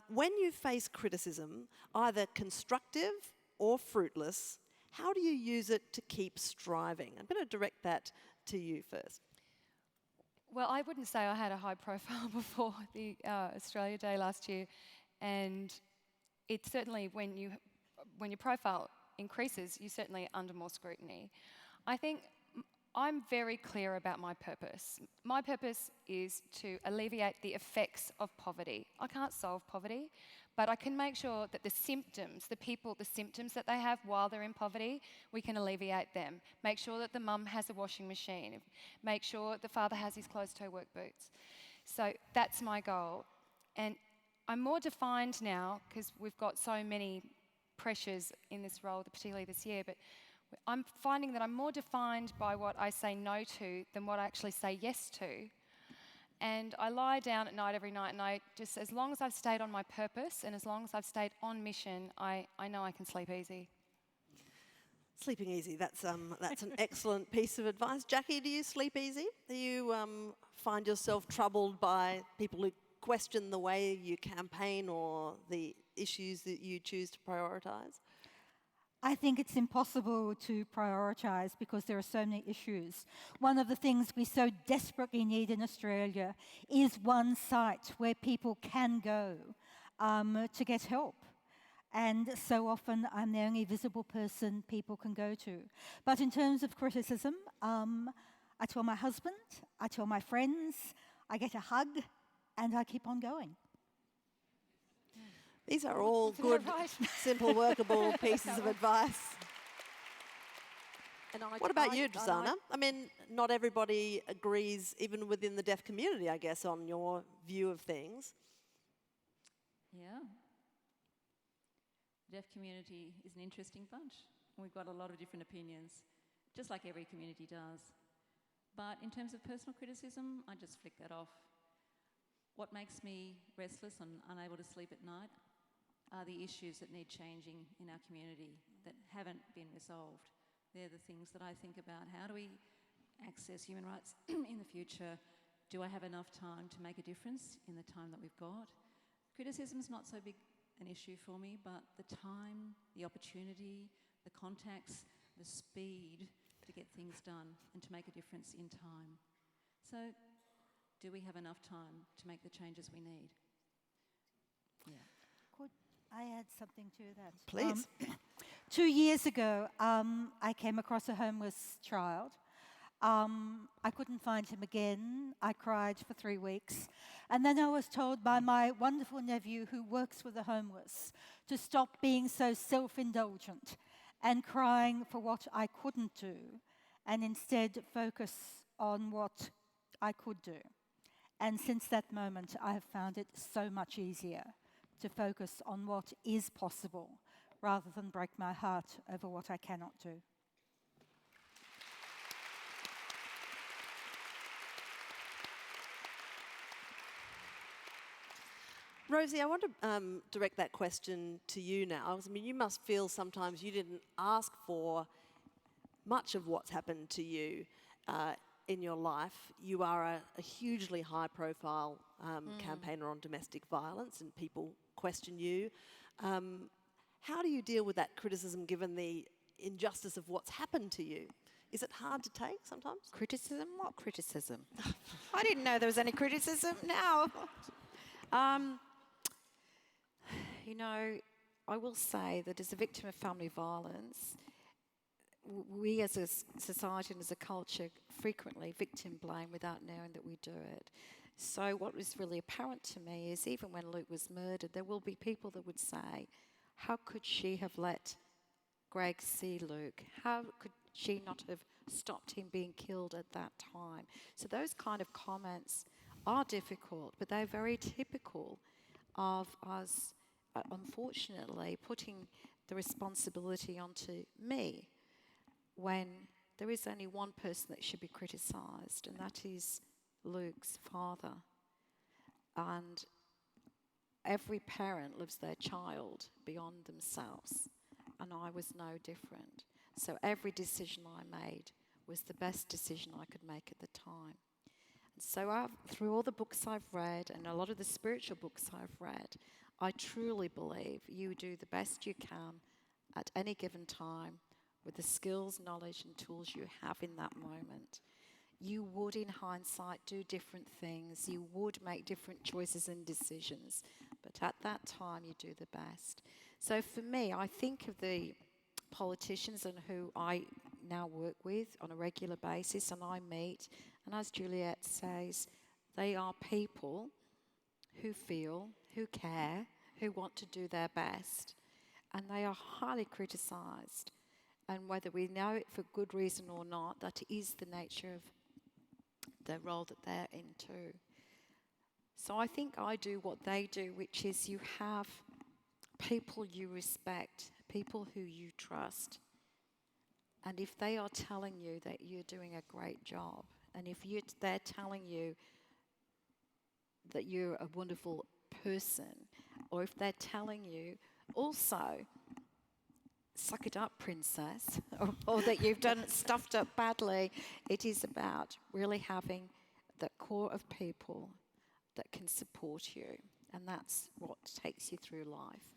when you face criticism, either constructive or fruitless, how do you use it to keep striving? I'm going to direct that to you first. Well, I wouldn't say I had a high profile before the Australia Day last year, and it's certainly when your profile increases, you're certainly under more scrutiny. I think I'm very clear about my purpose. My purpose is to alleviate the effects of poverty. I can't solve poverty, but I can make sure that the symptoms that they have while they're in poverty, we can alleviate them. Make sure that the mum has a washing machine. Make sure the father has his closed-toe work boots. So that's my goal. And I'm more defined now, because we've got so many pressures in this role, particularly this year, but I'm finding that I'm more defined by what I say no to than what I actually say yes to. And I lie down at night every night, and I just, as long as I've stayed on my purpose and as long as I've stayed on mission, I know I can sleep easy. Sleeping easy, that's an excellent piece of advice. Jackie, do you sleep easy? Do you find yourself troubled by people who question the way you campaign or the issues that you choose to prioritise? I think it's impossible to prioritise because there are so many issues. One of the things we so desperately need in Australia is one site where people can go to get help. And so often I'm the only visible person people can go to. But in terms of criticism, I tell my husband, I tell my friends, I get a hug, and I keep on going. These are all good, simple, workable pieces of advice. What about you, Drisana? I mean, not everybody agrees, even within the deaf community, I guess, on your view of things. Yeah. The deaf community is an interesting bunch. We've got a lot of different opinions, just like every community does. But in terms of personal criticism, I just flick that off. What makes me restless and unable to sleep at night are the issues that need changing in our community that haven't been resolved. They're the things that I think about. How do we access human rights in the future? Do I have enough time to make a difference in the time that we've got? Criticism's not so big an issue for me, but the time, the opportunity, the contacts, the speed to get things done and to make a difference in time. So, do we have enough time to make the changes we need? Yeah. Could I add something to that? Please. 2 years ago, I came across a homeless child. I couldn't find him again. I cried for 3 weeks. And then I was told by my wonderful nephew who works with the homeless to stop being so self-indulgent and crying for what I couldn't do and instead focus on what I could do. And since that moment, I have found it so much easier to focus on what is possible rather than break my heart over what I cannot do. Rosie, I want to direct that question to you now. I mean, you must feel sometimes you didn't ask for much of what's happened to you in your life. You are a hugely high-profile campaigner on domestic violence, and people question you. How do you deal with that criticism given the injustice of what's happened to you? Is it hard to take sometimes? Criticism? What criticism? I didn't know there was any criticism now. You know, I will say that as a victim of family violence, we as a society and as a culture frequently victim blame without knowing that we do it. So what was really apparent to me is even when Luke was murdered, there will be people that would say, how could she have let Greg see Luke? How could she not have stopped him being killed at that time? So those kind of comments are difficult, but they're very typical of us, unfortunately, putting the responsibility onto me when there is only one person that should be criticised, and that is Luke's father. And every parent loves their child beyond themselves, and I was no different. So every decision I made was the best decision I could make at the time. And so through all the books I've read and a lot of the spiritual books I've read, I truly believe you do the best you can at any given time with the skills, knowledge and tools you have in that moment. You would, in hindsight, do different things. You would make different choices and decisions. But at that time, you do the best. So for me, I think of the politicians and who I now work with on a regular basis and I meet. And as Juliette says, they are people who feel, who care, who want to do their best. And they are highly criticised. And whether we know it for good reason or not, that is the nature of the role that they're into. So I think I do what they do, which is you have people you respect, people who you trust. And if they are telling you that you're doing a great job, and if they're telling you that you're a wonderful person, or if they're telling you also, suck it up, princess, or that you've done stuffed up badly, it is about really having the core of people that can support you. And that's what takes you through life.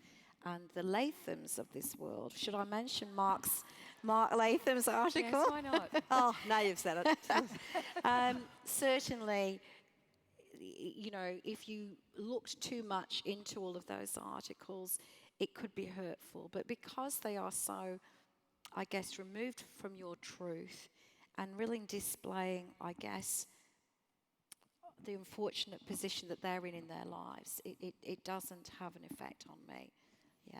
And the Lathams of this world, should I mention Mark Latham's article? Yes, why not? Oh, now you've said it. Certainly, you know, if you looked too much into all of those articles, it could be hurtful. But because they are so, I guess, removed from your truth and really displaying, I guess, the unfortunate position that they're in their lives, it doesn't have an effect on me. Yeah.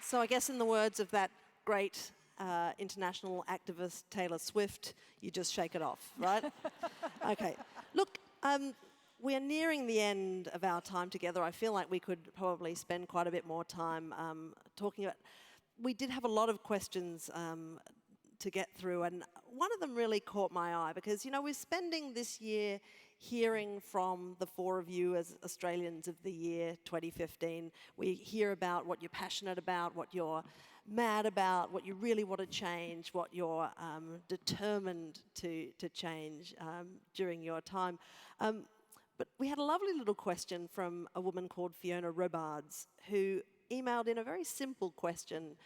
So I guess in the words of that great international activist Taylor Swift, you just shake it off, right? Okay. Look, we are nearing the end of our time together. I feel like we could probably spend quite a bit more time talking about... We did have a lot of questions to get through, and one of them really caught my eye because, you know, we're spending this year hearing from the four of you as Australians of the Year 2015. We hear about what you're passionate about, what you're mad about, what you really want to change, what you're determined to change during your time. But we had a lovely little question from a woman called Fiona Robards, who emailed in a very simple question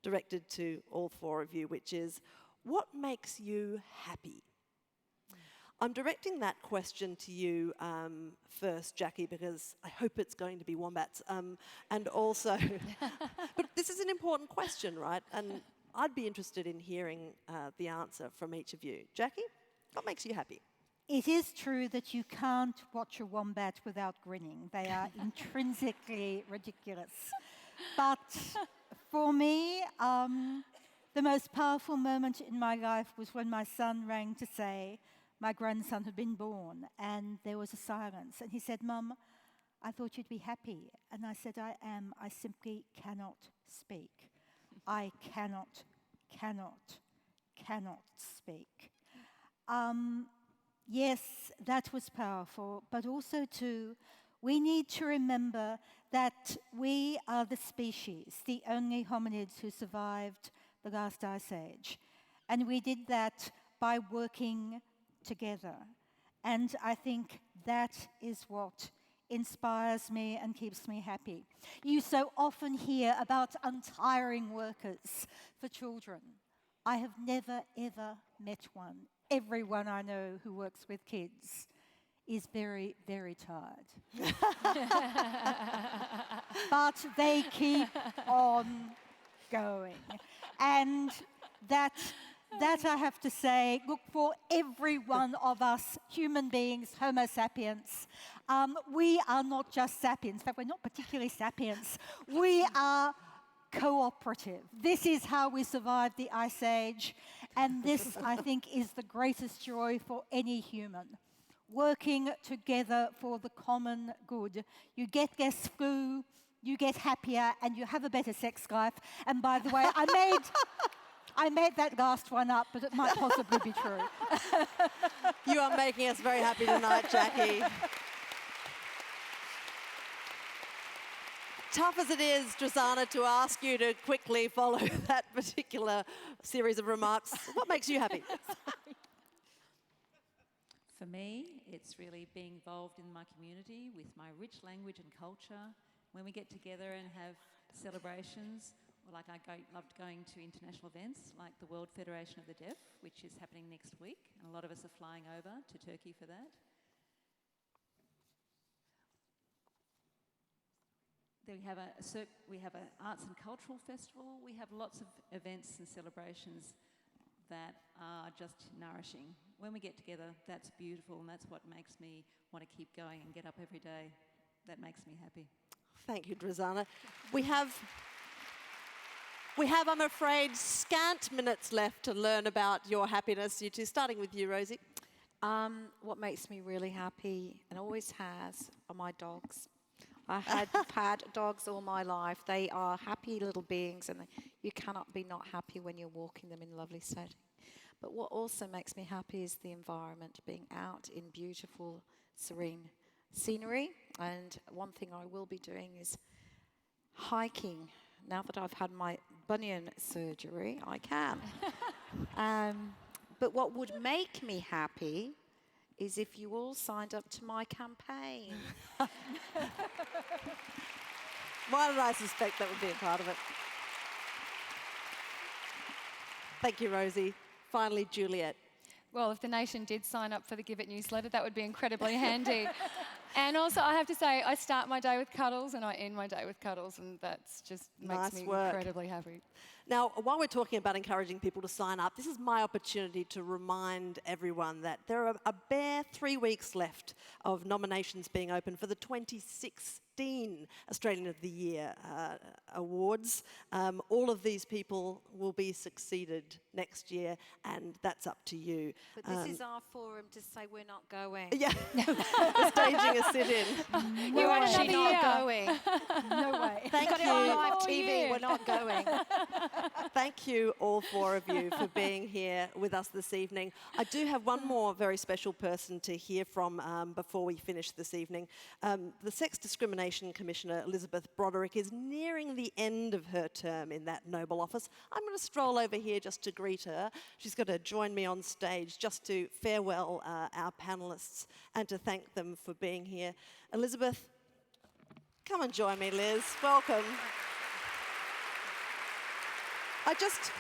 directed to all four of you, which is, what makes you happy? I'm directing that question to you first, Jackie, because I hope it's going to be wombats. And also, but this is an important question, right? And I'd be interested in hearing the answer from each of you. Jackie, what makes you happy? It is true that you can't watch a wombat without grinning. They are intrinsically ridiculous. But for me, the most powerful moment in my life was when my son rang to say my grandson had been born, and there was a silence. And he said, "Mum, I thought you'd be happy." And I said, "I am. I simply cannot speak. I cannot speak." Yes, that was powerful, but also too, we need to remember that we are the species, the only hominids who survived the last ice age. And we did that by working together. And I think that is what inspires me and keeps me happy. You so often hear about untiring workers for children. I have never, ever met one. Everyone I know who works with kids is very, very tired. But they keep on going. And that I have to say, look, for every one of us human beings, Homo sapiens, we are not just sapiens. In fact, we're not particularly sapiens. We are cooperative. This is how we survived the Ice Age, and this, I think, is the greatest joy for any human. Working together for the common good. You get less flu, you get happier, and you have a better sex life. And by the way, I made that last one up, but it might possibly be true. You are making us very happy tonight, Jackie. Tough as it is, Drisana, to ask you to quickly follow that particular series of remarks, what makes you happy? For me, it's really being involved in my community with my rich language and culture. When we get together and have celebrations, like I loved going to international events like the World Federation of the Deaf, which is happening next week, and a lot of us are flying over to Turkey for that. Then we have an arts and cultural festival. We have lots of events and celebrations that are just nourishing. When we get together, that's beautiful, and that's what makes me want to keep going and get up every day. That makes me happy. Thank you, Drisana. We have, I'm afraid, scant minutes left to learn about your happiness, you two, starting with you, Rosie. What makes me really happy, and always has, are my dogs. I have had dogs all my life. They are happy little beings, and you cannot be not happy when you're walking them in a lovely setting. But what also makes me happy is the environment, being out in beautiful, serene scenery. And one thing I will be doing is hiking. Now that I've had my bunion surgery, I can. But what would make me happy is if you all signed up to my campaign. Why did I suspect that would be a part of it? Thank you, Rosie. Finally, Juliette. Well, if the nation did sign up for the Give It newsletter, that would be incredibly handy. And also, I have to say, I start my day with cuddles and I end my day with cuddles, and that's just makes me incredibly happy. Now, while we're talking about encouraging people to sign up, this is my opportunity to remind everyone that there are a bare 3 weeks left of nominations being open for the 26th 16 Australian of the Year awards. All of these people will be succeeded next year, and that's up to you. But this is our forum to say we're not going. Yeah, staging a sit-in. We're want actually another not year? going. No way. Thank Got it on you. live Oh, TV. yeah. We're not going. Thank you, all four of you, for being here with us this evening. I do have one more very special person to hear from before we finish this evening. The Sex Discrimination Commissioner, Elizabeth Broderick, is nearing the end of her term in that noble office. I'm going to stroll over here just to greet her. She's going to join me on stage just to farewell our panellists and to thank them for being here. Elizabeth, come and join me, Liz. Welcome. I just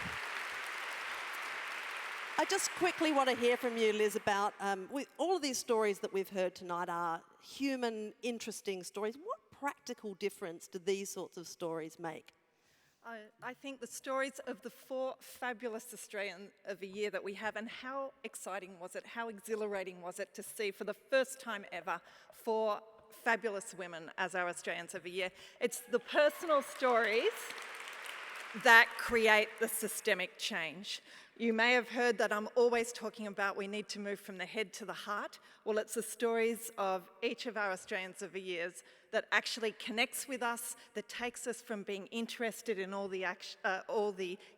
quickly want to hear from you, Liz, about all of these stories that we've heard tonight are human, interesting stories. What practical difference do these sorts of stories make? I think the stories of the 4 fabulous Australian of the Year that we have, and how exciting was it, how exhilarating was it to see for the first time ever 4 fabulous women as our Australians of the Year. It's the personal stories that create the systemic change. You may have heard that I'm always talking about we need to move from the head to the heart. Well, it's the stories of each of our Australians of the Years that actually connects with us, that takes us from being interested in all the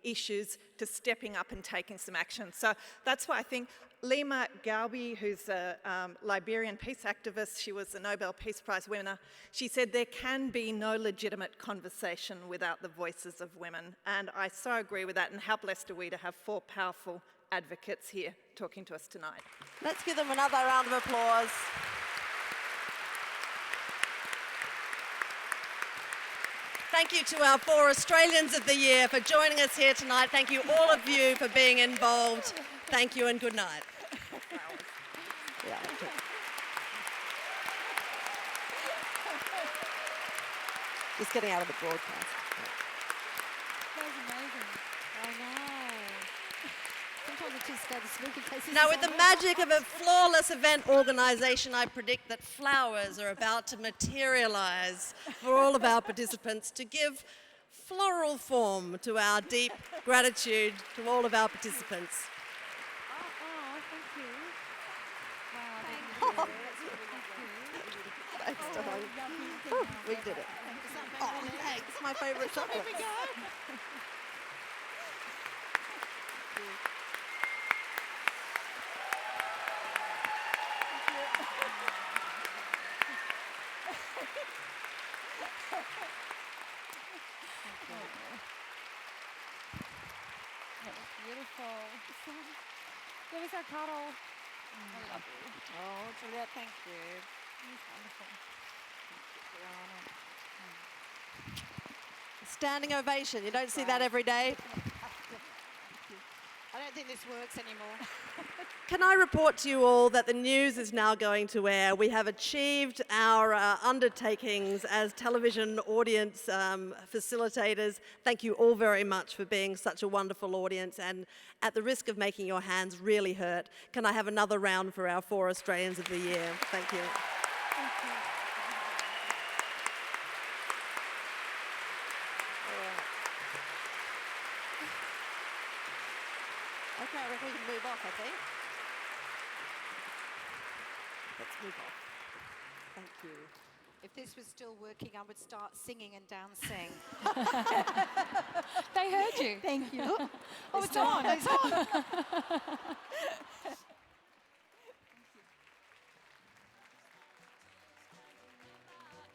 issues to stepping up and taking some action. So that's why I think Lima Galbi, who's a Liberian peace activist, she was a Nobel Peace Prize winner, she said there can be no legitimate conversation without the voices of women. And I so agree with that, and how blessed are we to have 4 powerful advocates here talking to us tonight. Let's give them another round of applause. Thank you to our 4 Australians of the Year for joining us here tonight. Thank you, all of you, for being involved. Thank you and good night. Yeah, okay. Just getting out of the broadcast. That was amazing. I know. Sometimes I just go to sleep in case this Now, is with the on. magic of a flawless event organisation, I predict that flowers are about to materialise for all of our participants to give floral form to our deep gratitude to all of our participants. Thank you. Wow, Thank you. Thanks, darling. Oh, we did it. Oh, thanks. My favourite chocolate. That was beautiful. Give us our cuddle. I love you. Oh, Juliette, thank you. It's wonderful. Standing ovation. You don't see that every day. I don't think this works anymore. Can I report to you all that the news is now going to air? We have achieved our undertakings as television audience facilitators. Thank you all very much for being such a wonderful audience, and at the risk of making your hands really hurt, can I have another round for our 4 Australians of the Year? Thank you. Okay, I reckon we can move off, I think. Let's move off. Thank you. If this was still working, I would start singing and dancing. They heard you. Thank you. Oh, it's on. It's on.